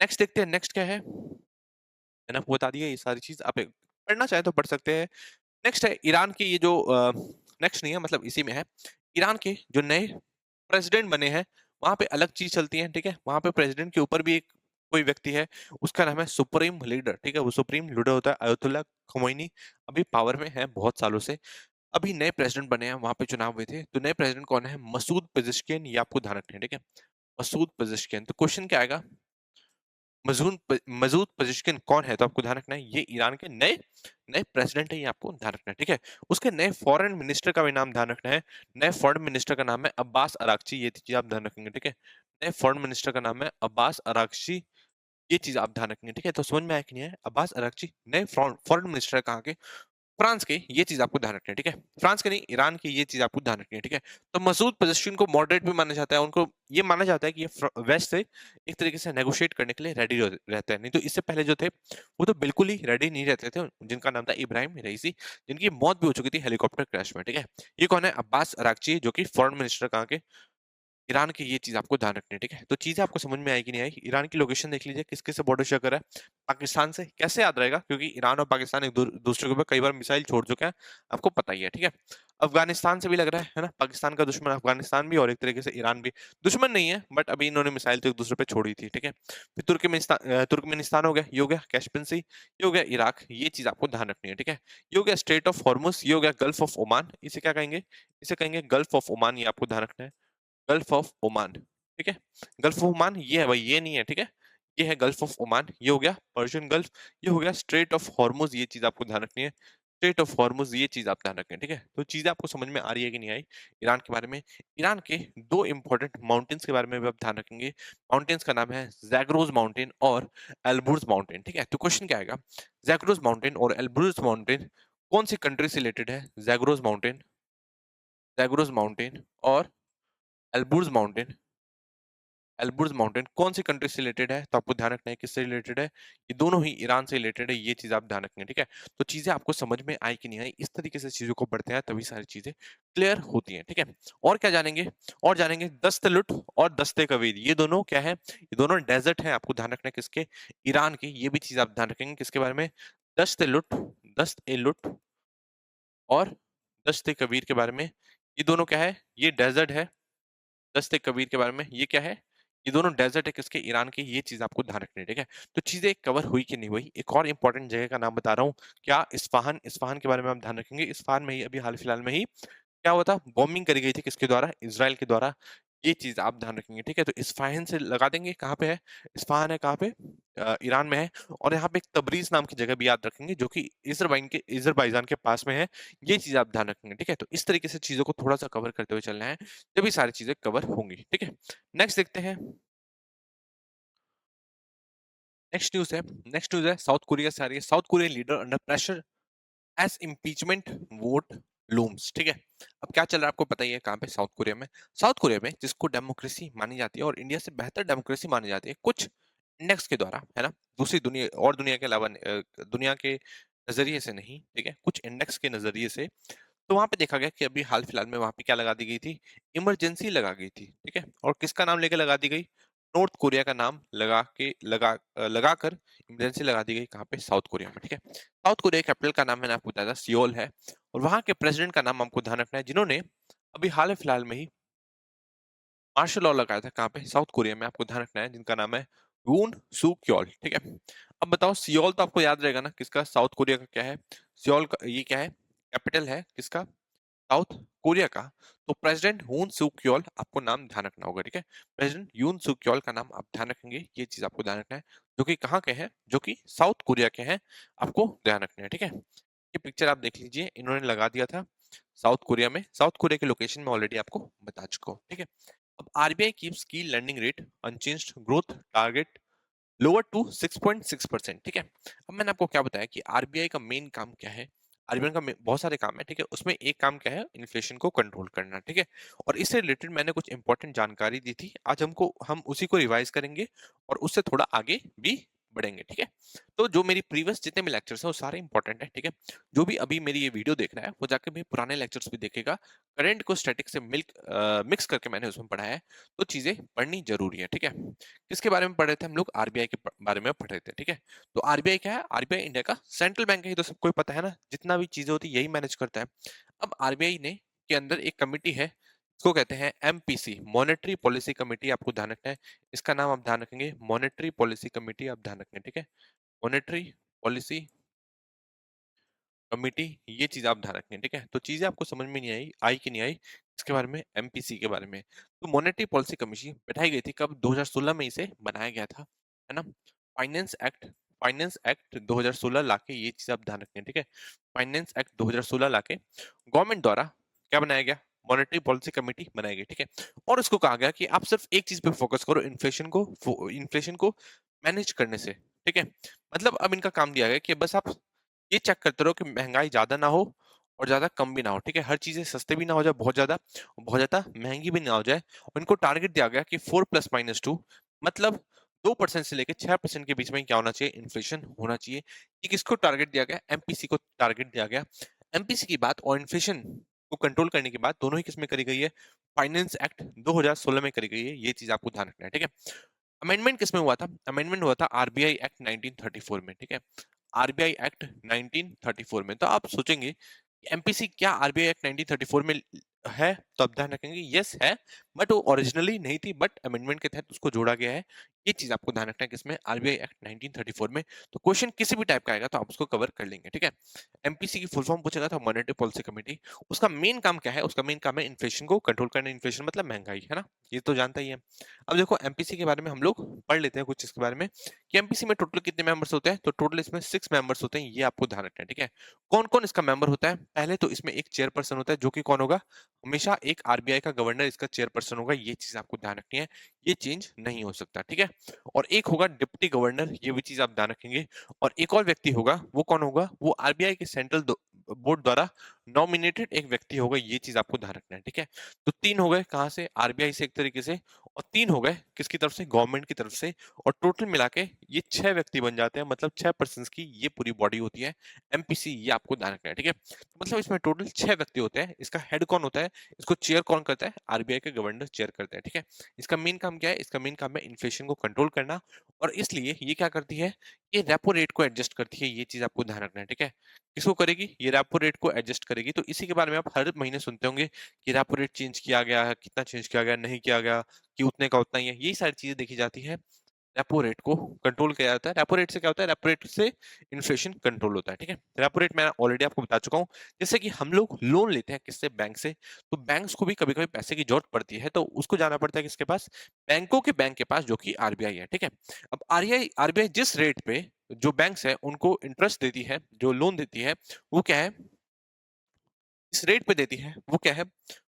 नेक्स्ट देखते हैं, नेक्स्ट क्या है, मैंने आपको बता दिया ये सारी चीज, आप पढ़ना चाहे तो पढ़ सकते हैं। नेक्स्ट है ईरान की ये जो नेक्स्ट नहीं है, मतलब इसी में है, ईरान के जो नए प्रेसिडेंट बने हैं, वहां पे अलग चीज चलती है, ठीक है। वहां पे प्रेसिडेंट के ऊपर भी एक कोई व्यक्ति है, उसका नाम है सुप्रीम लीडर, ठीक है। वो सुप्रीम लीडर होता है अयतुल्ला खमोइनी, अभी पावर में है बहुत सालों से। अभी नए प्रेसिडेंट बने हैं, वहां पे चुनाव हुए थे, तो नए प्रेसिडेंट कौन है, मसूद पेजिशकियन, ये आपको ध्यान रखना है, ठीक है। मसूद पेजिशकियन, तो क्वेश्चन क्या आएगा, मसूद पेजिशकियन कौन है, तो आपको ध्यान रखना है ये ईरान के नए नए प्रेसिडेंट है, ये आपको ध्यान रखना है, ठीक है। उसके नए फॉरेन मिनिस्टर का भी नाम ध्यान रखना है। नए फॉरेन मिनिस्टर का नाम है अब्बास अरागची, ये चीज आप ध्यान रखेंगे, ठीक है। नए फॉरेन मिनिस्टर का नाम है अब्बास अरागची, ये चीज आप ध्यान रखेंगे, ठीक है। तो समझ में आया कि नहीं है, अब्बास अरागची नए फॉरेन मिनिस्टर कहाँ के, फ्रांस के, ये चीज आपको ध्यान रखनी है, ठीक है। फ्रांस के नहीं, ईरान की, ये चीज आपको ध्यान रखनी है, ठीक है। तो मसूद पेजेश्किन को मॉडरेट भी माना जाता है, उनको ये माना जाता है कि ये वेस्ट से एक तरीके से नेगोशिएट करने के लिए रेडी रहते हैं। नहीं तो इससे पहले जो थे वो तो बिल्कुल ही रेडी नहीं रहते थे, जिनका नाम था इब्राहिम रईसी, जिनकी मौत भी हो चुकी थी हेलीकॉप्टर क्रैश में, ठीक है। ये कौन है, अब्बास अरागची, जो कि फॉरेन मिनिस्टर कहाँ के, ईरान की, ये चीज आपको ध्यान रखनी है, ठीक है। तो चीजें आपको समझ में आएगी नहीं आई, ईरान की लोकेशन देख लीजिए, किसके से बॉर्डर शेयर कर रहा है, पाकिस्तान से। कैसे याद रहेगा, क्योंकि ईरान और पाकिस्तान एक दूसरे के ऊपर कई बार मिसाइल छोड़ चुके हैं, आपको पता ही है, ठीक है। अफगानिस्तान से भी लग रहा है ना, पाकिस्तान का दुश्मन अफगानिस्तान भी, और एक तरीके से ईरान भी दुश्मन नहीं है, बट अभी इन्होंने मिसाइल तो एक दूसरे पे छोड़ी थी, ठीक है। फिर तुर्कमेनिस्तान हो गया, ये हो गया कैस्पियन सी, ये हो गया इराक, ये चीज आपको ध्यान रखनी है, ठीक है। ये हो गया स्ट्रेट ऑफ हॉर्मुज, ये हो गया गल्फ ऑफ ओमान, इसे क्या कहेंगे, इसे कहेंगे गल्फ ऑफ ओमान, ये आपको ध्यान रखना है, गल्फ ऑफ ओमान, ठीक है। गल्फ ऑफ ओमान ये है भाई, ये नहीं है, ठीक है। ये है गल्फ ऑफ ओमान, ये हो गया पर्शियन गल्फ, ये हो गया स्ट्रेट ऑफ हॉर्मुज, ये चीज आपको ध्यान रखनी है, स्ट्रेट ऑफ हॉर्मुज, ये चीज आप ध्यान रखें, ठीक है। तो चीजें आपको समझ में आ रही है कि नहीं आई ईरान के बारे में। ईरान के दो इंपॉर्टेंट माउंटेन्स के बारे में भी आप ध्यान रखेंगे। माउंटेन्स का नाम है जैग्रोज माउंटेन और एल्ब्रूज माउंटेन, ठीक है। तो क्वेश्चन क्या आएगा, जैग्रोज माउंटेन और एल्ब्रूज माउंटेन कौन सी कंट्री से रिलेटेड है, जैग्रोज माउंटेन और एल्ब्रूज माउंटेन, एल्ब्रूज माउंटेन कौन सी कंट्री से रिलेटेड है, तो आपको ध्यान रखना है किससे रिलेटेड है, ये दोनों ही ईरान से रिलेटेड है, ये चीज आप ध्यान रखेंगे, ठीक है। तो चीजें आपको समझ में आई कि नहीं आई, इस तरीके से चीजों को पढ़ते हैं तभी सारी चीजें क्लियर होती हैं, ठीक है। और क्या जानेंगे, और जानेंगे दस्त लुट और दस्ते कबीर, ये दोनों क्या है, ये दोनों डेजर्ट है, आपको ध्यान रखना है किसके, ईरान के। ये भी चीज आप ध्यान रखेंगे किसके बारे में, दस्त लुट, दस्त ए लुट और दस्ते कबीर के बारे में। ये दोनों क्या है, ये डेजर्ट है, दस्ते कबीर के बारे में, ये क्या है, ये दोनों डेजर्ट है किसके, ईरान के। ये चीज आपको ध्यान रखनी है, ठीक है। तो चीजें कवर हुई कि नहीं हुई, एक और इंपॉर्टेंट जगह का नाम बता रहा हूँ, क्या, इस्फहान, इस्फहान के बारे में आप ध्यान रखेंगे। इस्फहान में ही अभी हाल फिलहाल में ही क्या हुआ था, बॉम्बिंग करी गई थी किसके द्वारा, इजराइल के द्वारा, ये चीज आप ध्यान रखेंगे, ठीक है। तो इस्फहान से लगा देंगे, कहाँ पे है इस्फहान, है कहाँ पे, ईरान में है। और यहाँ पे एक तबरीज नाम की जगह भी याद रखेंगे, जो कि इजरबाइजान के पास में है, ये चीज आप ध्यान रखेंगे, ठीक है। तो इस तरीके से चीजों को थोड़ा सा कवर करते हुए चलना है, जब ये सारी चीजें कवर होंगी, ठीक है। नेक्स्ट देखते हैं, नेक्स्ट न्यूज है साउथ कोरिया से आ रही है। South Korean leader under pressure as impeachment vote looms, ठीक है? अब क्या चल रहा है आपको पता ही है कहाँ पे? साउथ कोरिया में। साउथ कोरिया में जिसको डेमोक्रेसी मानी जाती है और इंडिया से बेहतर डेमोक्रेसी मानी जाती है, कुछ इंडेक्स के द्वारा, है ना? दूसरी दुनिया और दुनिया के अलावा दुनिया के नज़रिए से नहीं, ठीक है? कुछ इंडेक्स के नज़रिए से, तो वहाँ पे देखा गया कि अभी हाल-फिलहाल में वहाँ पे क्या लगा दी गई थी? इमरजेंसी लगा गई थी, ठीक है? और किसका नाम लेके लगा दी गई? नॉर्थ कोरिया का नाम लगाकर इमरजेंसी लगा दी गई कहाँ पे? साउथ कोरिया में, ठीक है? साउथ कोरिया कैपिटल का नाम मैंने आपको बताया था सियोल है और वहाँ के प्रेसिडेंट का नाम आपको ध्यान रखना है जिन्होंने अभी हाल-फिलहाल में ही मार्शल लॉ लगाया था कहाँ पे? साउथ कोरिया में आपको ध्यान रखना है जिनका नाम है यून सूक यॉल, ठीक है? अब बताओ सियोल तो आपको याद रहेगा ना किसका? साउथ कोरिया का क्या है? सियोल का ये क्या है? कैपिटल है किसका? साउथ कोरिया का। तो प्रेसिडेंट यून सूक यॉल आपको नाम ध्यान रखना होगा, ठीक है? प्रेसिडेंट यून सूक यॉल का नाम आप ध्यान रखेंगे, ये चीज़ आपको ध्यान रखना है, जो कि कहाँ के हैं? जो कि साउथ कोरिया के हैं, आपको ध्यान रखना है, ठीक है? ये पिक्चर आप देख लीजिए, इन्होंने लगा दिया था साउथ कोरिया में। साउथ कोरिया की लोकेशन मैं ऑलरेडी आपको बता चुका हूँ, ठीक है? अब RBI keeps key lending rate unchanged, growth target lower to 6.6%, ठीक है? अब मैंने आपको क्या बताया कि आरबीआई का मेन काम क्या है? आरबीआई का बहुत सारे काम है, ठीक है? उसमें एक काम क्या है? इन्फ्लेशन को कंट्रोल करना, ठीक है? और इससे रिलेटेड मैंने कुछ इंपॉर्टेंट जानकारी दी थी, आज हम उसी को रिवाइज करेंगे और उससे थोड़ा आगे भी बढ़ेंगे, ठीक है? तो जो मेरी प्रीवियस जितने भी लेक्चर्स हैं वो सारे इंपॉर्टेंट है, ठीक है? जो भी अभी मेरी ये वीडियो देख रहा है वो जाके भी पुराने लेक्चर्स भी देखेगा। करंट को स्टैटिक से मिक्स करके मैंने उसमें पढ़ाया है, तो चीजें पढ़नी जरूरी है, ठीक है? किसके बारे में पढ़ रहे थे हम लोग? आरबीआई के बारे में पढ़ रहे थे, ठीक है? तो आरबीआई क्या है? आरबीआई इंडिया का सेंट्रल बैंक है, ये तो सबको ही पता है ना, जितना भी चीजें होती है यही मैनेज करता है। अब आरबीआई ने के अंदर एक कमिटी है, इसको कहते हैं एमपीसी, मॉनेटरी पॉलिसी कमिटी, आपको ध्यान रखना है। इसका नाम आप ध्यान रखेंगे, मॉनेटरी पॉलिसी कमिटी आप ध्यान रखेंगे, ठीक है? मॉनेटरी पॉलिसी कमिटी, ये चीज आप ध्यान रखें, ठीक है? तो चीजें आपको समझ में नहीं आई कि नहीं आई, इसके बारे में, एमपीसी के बारे में। तो मॉनेटरी पॉलिसी कमीशन बैठाई गई थी कब? 2016 में इसे बनाया गया था, है ना? फाइनेंस एक्ट फाइनेंस एक्ट 2016 लाके ये चीज आप ध्यान रखें, ठीक है? फाइनेंस एक्ट 2016 लाके गवर्नमेंट द्वारा क्या बनाया गया? मॉनेटरी पॉलिसी कमेटी बनाई गई, ठीक है? और इसको कहा गया कि आप सिर्फ एक चीज पे फोकस करो, इन्फ्लेशन को मैनेज करने से, ठीक है? मतलब अब इनका काम दिया गया कि बस आप ये चेक करते रहो कि महंगाई ज़्यादा ना हो और ज़्यादा कम भी ना हो, ठीक है? हर चीज़ें सस्ते भी ना हो जाए बहुत ज़्यादा महँगी भी ना हो जाए और इनको टारगेट दिया गया कि 4 + -2 मतलब 2% से लेके 6% के बीच में क्या होना चाहिए? इन्फ्लेशन होना चाहिए। ये किसको टारगेट दिया गया? एमपीसी को टारगेट दिया गया। एमपीसी की बात और इन्फ्लेशन को कंट्रोल करने की बात दोनों ही किसमें करी गई है? फाइनेंस एक्ट 2016 में करी गई है, ये चीज़ आपको ध्यान रखना है, ठीक है? अमेंडमेंट किसमें हुआ था? अमेंडमेंट हुआ था आरबीआई एक्ट 1934 में, ठीक है? आरबीआई एक्ट 1934 में। तो आप सोचेंगे एमपीसी क्या आरबीआई एक्ट 1934 में है? तो आप ध्यान रखेंगे यस है, बट वो ओरिजिनली नहीं थी, बट अमेंडमेंट के तहत उसको जोड़ा गया है। ये चीज आपको ध्यान रखना है किसमें? आरबीआई एक्ट 1934 में। तो क्वेश्चन किसी भी टाइप का आएगा तो आप उसको कवर कर लेंगे, ठीक है? एमपीसी की फुल फॉर्म पूछेगा तो मॉनेटरी पॉलिसी कमेटी, उसका मेन काम क्या है? उसका मेन काम है इन्फ्लेशन को कंट्रोल करना। इन्फ्लेशन मतलब महंगाई, है ना? ये तो जानता ही है। अब देखो एमपीसी के बारे में हम लोग पढ़ लेते हैं कुछ इसके बारे में कि एमपीसी में टोटल कितने मेंबर्स होते हैं? तो टोटल इसमें 6 मेंबर्स होते हैं, ये आपको ध्यान रखना है, ठीक है? कौन-कौन इसका मेंबर होता है? पहले तो इसमें एक चेयरपर्सन होता है, जो कि कौन होगा? हमेशा एक आरबीआई का गवर्नर इसका चेयरपर्सन होगा, ये चीज़ आपको ध्यान रखनी है, ये चेंज नहीं हो सकता, ठीक है? और एक होगा डिप्टी गवर्नर, ये भी चीज़ आप ध्यान रखेंगे और एक और व्यक्ति होगा, वो कौन होगा? वो आरबीआई के सेंट्रल बोर्ड द्वारा नॉमिनेटेड एक व्यक्ति होगा, ये चीज़ आपको ध्यान रखना है, ठीक है? तो 3 हो गए कहाँ से? आरबीआई से एक तरीके से और 3 हो गए किसकी तरफ से? गवर्नमेंट की तरफ से और टोटल मिला के ये 6 व्यक्ति बन जाते हैं, मतलब 6 पर्सन्स की ये पूरी बॉडी होती है एमपीसी, ये आपको ध्यान रखना है, ठीक है? तो मतलब इसमें टोटल 6 व्यक्ति होते हैं। इसका हेड कौन होता है? इसको चेयर कौन करता है? आरबीआई के गवर्नर चेयर करते हैं, ठीक है? इसका मेन काम क्या है? इसका मेन काम है इन्फ्लेशन को कंट्रोल करना और इसलिए ये क्या करती है? ये रेपो रेट को एडजस्ट करती है, ये चीज़ आपको ध्यान रखना है, ठीक है? किसको करेगी? ये रेपो रेट को एडजस्ट करेगी। तो इसी के बारे में आप हर महीने सुनते होंगे कि रेपो रेट चेंज किया गया है, कितना चेंज किया गया, नहीं किया गया, कि उतने का उतना ही है। यही सारी चीज़ें देखी जाती है। रेपो रेट को कंट्रोल किया जाता है। रेपो रेट से क्या होता है? रेपो रेट से इन्फ्लेशन कंट्रोल होता है, ठीक है? रेपो रेट मैं ऑलरेडी आपको बता चुका हूँ। जैसे कि हम लोग लोन लेते हैं किससे? बैंक से। तो बैंक्स को भी कभी-कभी पैसे की ज़रूरत पड़ती है, तो उसको जाना पड़ता है किसके पास? बैंकों के बैंक के पास, जो कि आरबीआई है, ठीक है? अब आरबीआई जिस रेट पे जो बैंक्स है उनको इंटरेस्ट देती है, जो लोन देती है, वो क्या है? इस रेट पे देती है, वो क्या है?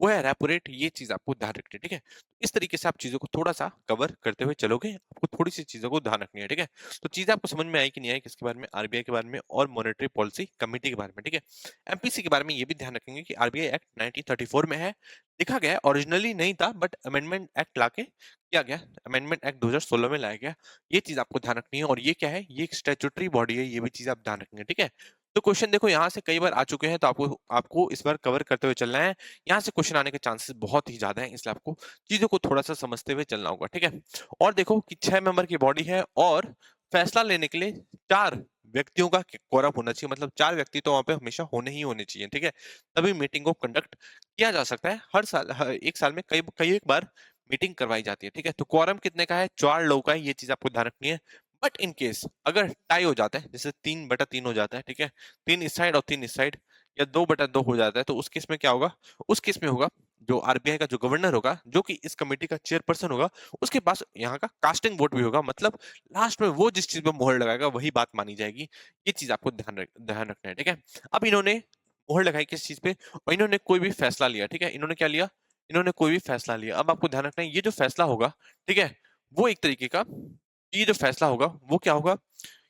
वो है रेपो रेट, ये चीज़ आपको ध्यान रखनी है, ठीक है? इस तरीके से आप चीज़ों को थोड़ा-सा कवर करते हुए चलोगे, आपको थोड़ी-सी चीज़ों को ध्यान रखनी है, ठीक है? तो चीज़ें आपको समझ में आई कि नहीं आई, किसके बारे में? आरबीआई के बारे में और मॉनेटरी पॉलिसी कमिटी के बारे में, ठीक है? एमपीसी के बारे में ये भी ध्यान रखेंगे कि आरबीआई एक्ट 1934 में है, लिखा गया है, ओरिजिनली नहीं था बट अमेंडमेंट एक्ट लाके किया गया, अमेंडमेंट एक्ट 2016 में लाया गया। ये चीज़ आपको ध्यान रखनी है और ये क्या है? ये एक स्टैट्यूटरी बॉडी है, ये भी चीज़ आप ध्यान रखेंगे, ठीक है? तो क्वेश्चन देखो यहाँ से कई बार आ चुके हैं, तो आपको आपको इस बार कवर करते हुए चलना है। यहाँ से क्वेश्चन आने के चांसेस बहुत ही ज़्यादा हैं, इसलिए आपको चीज़ों को थोड़ा-सा समझते हुए चलना होगा, ठीक है? और देखो कि 6 मेंबर की बॉडी है और फैसला लेने के लिए 4 व्यक्तियों का क्वोरम होना चाहिए, मतलब 4 व्यक्ति तो वहाँ पे हमेशा होने ही होने चाहिए, ठीक है? तभी मीटिंग को कंडक्ट किया जा सकता है। हर साल 1 साल में कई कई एक बार मीटिंग करवाई जाती है, ठीक है? तो क्वोरम कितने का है? 4 लोगों का है, ये चीज़ आपको ध्यान रखनी है। बट इन केस अगर टाई हो जाता है, जैसे 3/3 हो जाता है, ठीक है? 3 इस साइड और 3 इस साइड, या 2/2 हो जाता है, तो उस केस में क्या होगा? उस केस में होगा, जो आरबीआई का जो गवर्नर होगा, जो कि इस कमिटी का चेयरपर्सन होगा, उसके पास यहाँ का कास्टिंग वोट भी होगा, मतलब लास्ट में वो जिस चीज़ पे मोहर लगाएगा वही बात मानी जाएगी। ये चीज़ आपको ध्यान रखना है, ठीक है? अब इन्होंने मोहर लगाई किस चीज़ पे? और इन्होंने कोई भी फैसला लिया, ठीक है? इन्होंने क्या लिया? इन्होंने कोई भी फैसला लिया। अब आपको ध्यान रखना है, ये जो फैसला होगा, ठीक है? वो एक तरीके का, ये जो फैसला होगा, वो क्या होगा?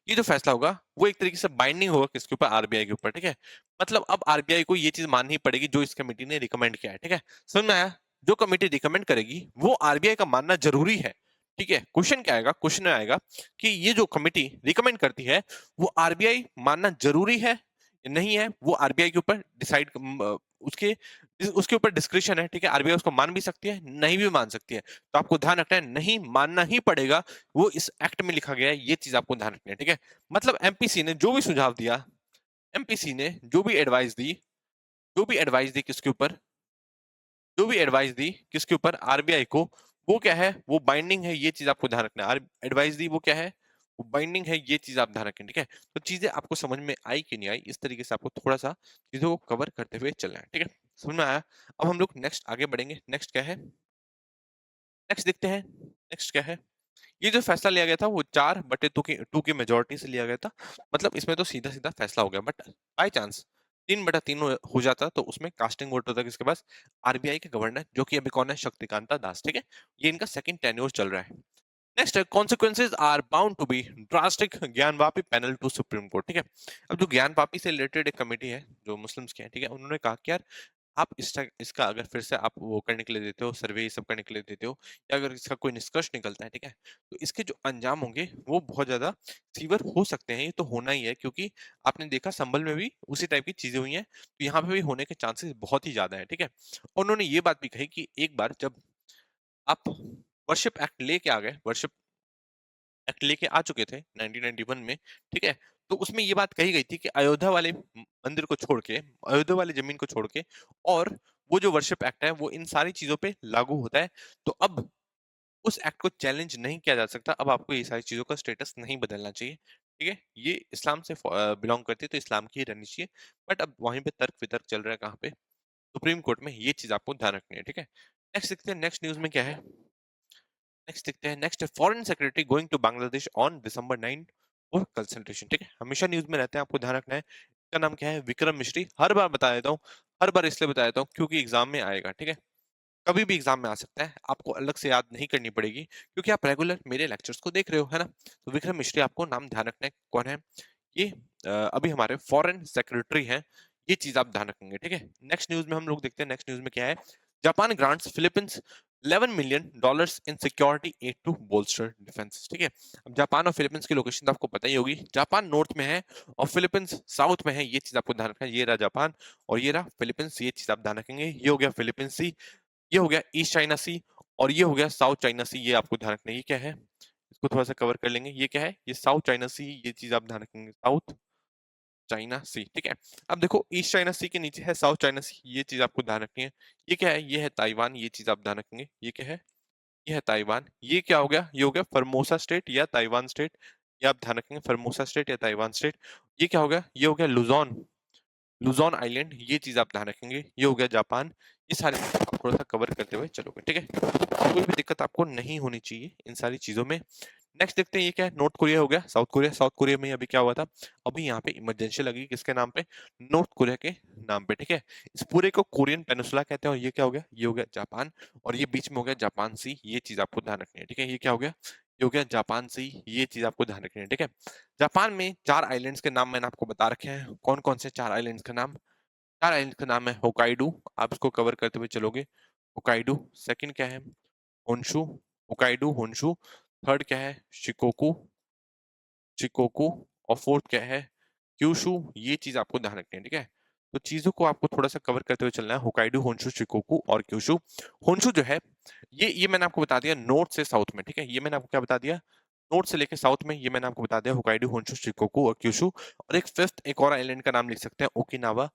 ये जो फैसला होगा, वो एक तरीके से बाइंडिंग होगा किसके ऊपर? आरबीआई के ऊपर, ठीक है? मतलब अब आरबीआई को ये चीज़ माननी पड़ेगी जो इस कमिटी ने रिकमेंड किया है, ठीक है? समझ में आया? जो कमिटी रिकमेंड करेगी, वो आरबीआई का मानना ज़रूरी है, ठीक है? क्वेश्चन क्या आएगा? क्वेश्चन आएगा कि ये जो कमिटी रिकमेंड करती है, वो आरबीआई मानना ज़रूरी है, नहीं है? वो आरबीआई के ऊपर डिसाइड उसके उसके ऊपर डिस्क्रिशन है, ठीक है? आरबीआई उसको मान भी सकती है, नहीं भी मान सकती है। तो आपको ध्यान रखना है, नहीं मानना ही पड़ेगा, वो इस एक्ट में लिखा गया है, ये चीज़ आपको ध्यान रखनी है, ठीक है? मतलब एमपीसी ने जो भी सुझाव दिया, एमपीसी ने जो भी एडवाइस दी किसके ऊपर? जो भी एडवाइस दी किसके ऊपर? आरबीआई को। वो क्या है? वो बाइंडिंग है, ये चीज़ आपको ध्यान रखना है। एडवाइस दी वो क्या है? वो बाइंडिंग है, ये चीज़ आप ध्यान रखें, ठीक है? तो चीज़ें आपको समझ में आई कि नहीं आई, इस तरीके से आपको थोड़ा-सा चीज़ों को कवर करते हुए चलना है, ठीक है? समझ में आया? अब हम लोग नेक्स्ट आगे बढ़ेंगे। नेक्स्ट क्या है? नेक्स्ट देखते हैं, नेक्स्ट क्या है? ये जो फैसला लिया गया था वो 4/2 की मेजॉरिटी से लिया गया था। मतलब इसमें तो सीधा-सीधा फैसला हो गया, बट बाय चांस 3/3 हो जाता तो उसमें कास्टिंग वोट होता किसके पास? आरबीआई के गवर्नर, जो कि अभी कौन है? शक्तिकांता दास, ठीक है? ये इनका सेकंड टेन्योर चल रहा है। नेक्स्ट है consequences are bound to be drastic Gyanvapi panel to supreme court, ठीक है? अब जो ज्ञान वापी से रिलेटेड एक कमेटी है, जो मुस्लिम्स की है, ठीक है? उन्होंने कहा कि यार आप इसका अगर फिर से आप वो करने के लिए देते हो, सर्वे ये सब करने के लिए देते हो, या अगर इसका कोई निष्कर्ष निकलता है, ठीक है? तो इसके जो अंजाम होंगे वो बहुत ज़्यादा सीवियर हो सकते हैं, ये तो होना ही है, क्योंकि आपने देखा संभल में भी उसी टाइप की चीज़ें हुई हैं, तो यहाँ पे भी होने के चांसेस बहुत ही ज़्यादा है, ठीक है? और उन्होंने ये बात भी कही कि एक बार जब आप वर्शिप एक्ट लेके आ गए, वर्शिप एक्ट लेके आ चुके थे 1991 में, ठीक है? तो उसमें ये बात कही गई थी कि अयोध्या वाले मंदिर को छोड़ के, अयोध्या वाली ज़मीन को छोड़ के, और वो जो वर्शिप एक्ट है वो इन सारी चीज़ों पे लागू होता है। तो अब उस एक्ट को चैलेंज नहीं किया जा सकता, अब आपको ये सारी चीज़ों का स्टेटस नहीं बदलना चाहिए, ठीक है? ये इस्लाम से बिलॉन्ग करती है, तो इस्लाम की ही रहनी चाहिए। बट अब वहीं पे तर्क-वितर्क चल रहा है कहाँ पे? सुप्रीम कोर्ट में, ये चीज़ आपको ध्यान रखनी है, ठीक है? नेक्स्ट देखते हैं, नेक्स्ट न्यूज़ में क्या है? नेक्स्ट देखते हैं, next foreign secretary going to Bangladesh on December 9 for consultation, ठीक है? हमेशा न्यूज़ में रहते हैं, आपको ध्यान रखना है। इसका नाम क्या है? विक्रम मिश्री। हर बार बता देता हूँ, हर बार इसलिए बता देता हूँ क्योंकि एग्ज़ाम में आएगा, ठीक है? कभी भी एग्ज़ाम में आ सकता है, आपको अलग से याद नहीं करनी पड़ेगी, क्योंकि आप रेगुलर मेरे लेक्चर्स को देख रहे हो, है ना? तो विक्रम मिश्री आपको नाम ध्यान रखना है, कौन है? ये अभी हमारे फॉरेन सेक्रेटरी हैं, ये चीज़ आप ध्यान रखेंगे, ठीक है? नेक्स्ट न्यूज़ में हम लोग देखते हैं, नेक्स्ट न्यूज़ में क्या है? Japan grants Philippines $11 million in security aid to bolster defence, ठीक है? अब जापान और फिलीपींस की लोकेशन तो आपको पता ही होगी। जापान नॉर्थ में है और फिलीपींस साउथ में है, ये चीज़ आपको ध्यान रखना है। ये रहा जापान और ये रहा फिलीपींस, ये चीज़ आप ध्यान रखेंगे। ये हो गया फिलीपींस सी, ये हो गया ईस्ट चाइना सी, और ये हो गया साउथ चाइना सी, ये आपको ध्यान रखना है। ये क्या है? इसको थोड़ा-सा कवर कर लेंगे। ये क्या है? ये साउथ चाइना सी, ये चीज़ आप ध्यान रखेंगे। साउथ चाइना सी, ठीक है? अब देखो ईस्ट चाइना सी के नीचे है साउथ चाइना सी, ये चीज़ आपको ध्यान रखनी है। ये क्या है? ये है ताइवान, ये चीज़ आप ध्यान रखेंगे। ये क्या है? ये है ताइवान। ये क्या हो गया? ये हो गया फॉर्मोसा स्टेट या ताइवान स्टेट, ये आप ध्यान रखेंगे, फॉर्मोसा स्टेट या ताइवान स्टेट। ये क्या हो गया? ये हो गया लुज़ोन, लुज़ोन आइलैंड, ये चीज़ आप ध्यान रखेंगे। ये हो गया जापान। ये सारे आप थोड़ा-सा कवर करते हुए चलोगे, ठीक है? कोई भी दिक्कत आपको नहीं होनी चाहिए इन सारी चीज़ों में। नेक्स्ट देखते हैं ये क्या है, नॉर्थ कोरिया हो गया, साउथ कोरिया। साउथ कोरिया में अभी क्या हुआ था, अभी यहाँ पे इमरजेंसी लगी किसके नाम पे, नॉर्थ कोरिया के नाम पे, ठीक है। इस पूरे को कोरियन पेनिसुला कहते हैं, और ये क्या हो गया, ये हो गया जापान, और ये बीच में हो गया जापान सी, ये चीज आपको ध्यान रखनी है, ठीक है। ये क्या हो गया, ये हो गया जापान सी, ये चीज आपको ध्यान रखनी है, ठीक है। जापान में 4 आइलैंड्स के नाम मैंने आपको बता रखे हैं, कौन कौन से 4 आइलैंड्स का नाम, 4 आइलैंड का नाम है होकाइडो, आप इसको कवर करते हुए चलोगे, होकाइडो। सेकंड क्या है, होन्शु, होकाइडो होन्शु। थर्ड क्या है, शिकोकू, शिकोकू। और फोर्थ क्या है, क्यूशु। ये चीज आपको ध्यान रखनी है, ठीक है। तो चीजों को आपको थोड़ा सा कवर करते हुए चलना है, होकाइडो, होन्शु, शिकोकू और क्यूशु। होन्शु जो है, ये मैंने आपको बता दिया नॉर्थ से साउथ में, ठीक है। ये मैंने आपको क्या बता दिया, नॉर्थ से लेके साउथ में, ये मैंने आपको बता दिया होकाइडो, होन्शु, शिकोकू और क्यूशु। और एक फिफ्थ एक और आइलैंड का नाम लिख सकते हैं, ओकिनावा,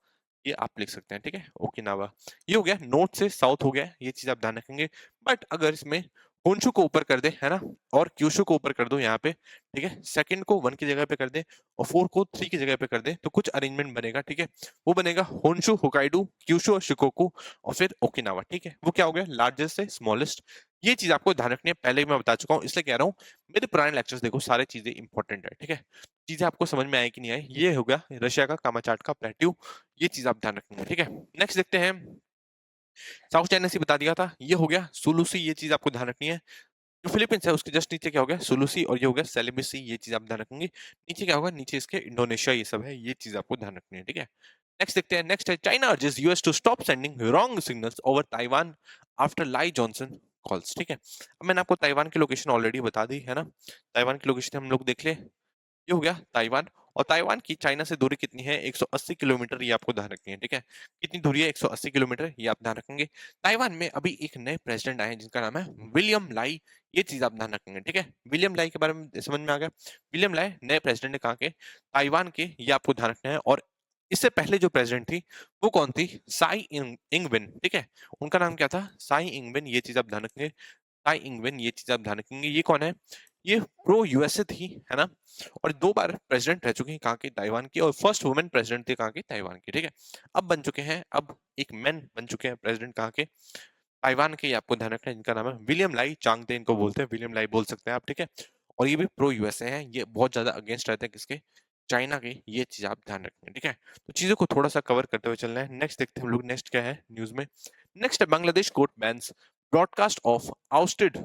ये आप लिख सकते हैं, ठीक है, ओकिनावा। ये हो गया नॉर्थ से साउथ हो गया, ये चीज आप ध्यान रखेंगे। बट अगर इसमें होन्शु को ऊपर कर दे, है ना, और क्यूशु को ऊपर कर दो यहाँ पे, ठीक है, सेकंड को 1 की जगह पे कर दे और 4 को 3 की जगह पे कर दे, तो कुछ अरेंजमेंट बनेगा, ठीक है। वो बनेगा होन्शु, होकाइडो, क्यूशु और शिकोकू और फिर ओकिनावा, ठीक है। वो क्या हो गया, लार्जेस्ट से स्मॉलेस्ट। ये चीज आपको ध्यान रखनी है, पहले ही मैं बता चुका हूँ, इसलिए कह रहा हूँ मेरे पुराने लेक्चर्स देखो, सारी चीजें इंपॉर्टेंट है, ठीक है। चीजें आपको समझ में आए कि नहीं आए, ये हो गया रशिया का कामाचाट का प्लेट्यू, ये चीज आप ध्यान रखेंगे, ठीक है। नेक्स्ट देखते हैं, साउथ चाइना सी बता दिया था, ये हो गया सुलूसी, ये चीज आपको ध्यान रखनी है। जो फिलीपींस है उसके जस्ट नीचे क्या हो गया, सुलूसी, और ये हो गया सेलेबसी, ये चीज आप ध्यान रखेंगे। नीचे क्या होगा, नीचे इसके इंडोनेशिया, ये सब है, ये चीज आपको ध्यान रखनी है, ठीक है। नेक्स्ट देखते हैं, नेक्स्ट है China urges US to stop sending wrong signals over Taiwan after Lai Johnson calls, ठीक है। अब मैंने आपको ताइवान की लोकेशन ऑलरेडी बता दी है ना, ताइवान की लोकेशन हम लोग देख ले, ये हो गया ताइवान। और ताइवान की चाइना से दूरी कितनी है, 180 किलोमीटर, ये आपको ध्यान रखनी है, ठीक है। कितनी दूरी है, 180 किलोमीटर, ये आप ध्यान रखेंगे। ताइवान में अभी एक नए प्रेसिडेंट आए हैं जिनका नाम है विलियम लाई, ये चीज आप ध्यान रखेंगे, ठीक है। विलियम लाई के बारे में समझ में आ गया, विलियम लाई नए प्रेसिडेंट है कहाँ के, ताइवान के, ये आपको ध्यान रखना है। और इससे पहले जो प्रेसिडेंट थी वो कौन थी, साई इंगवेन, ठीक है। उनका नाम क्या था, साई इंगवेन, ये चीज आप ध्यान रखेंगे, ताई इंगवेन, ये चीज आप ध्यान रखेंगे। ये कौन है, ये प्रो यूएसए थी, है ना, और 2 बार प्रेसिडेंट रह चुकी हैं कहाँ की, ताइवान की, और फर्स्ट वुमेन प्रेसिडेंट थी कहाँ की, ताइवान की, ठीक है। अब बन चुके हैं, अब एक मैन बन चुके हैं प्रेसिडेंट कहाँ के, ताइवान के, ये आपको ध्यान रखना है, जिनका नाम है विलियम लाई चांगते, इनको बोलते हैं, विलियम लाई बोल सकते हैं आप, ठीक है। और ये भी प्रो यूएसए हैं, ये बहुत ज्यादा अगेंस्ट रहते हैं किसके, चाइना के, ये चीज आप ध्यान रखेंगे, ठीक है। तो चीजों को थोड़ा सा कवर करते हुए चलना है। नेक्स्ट देखते हैं हम लोग, नेक्स्ट क्या है न्यूज में, नेक्स्ट है Bangladesh court bans broadcast of ousted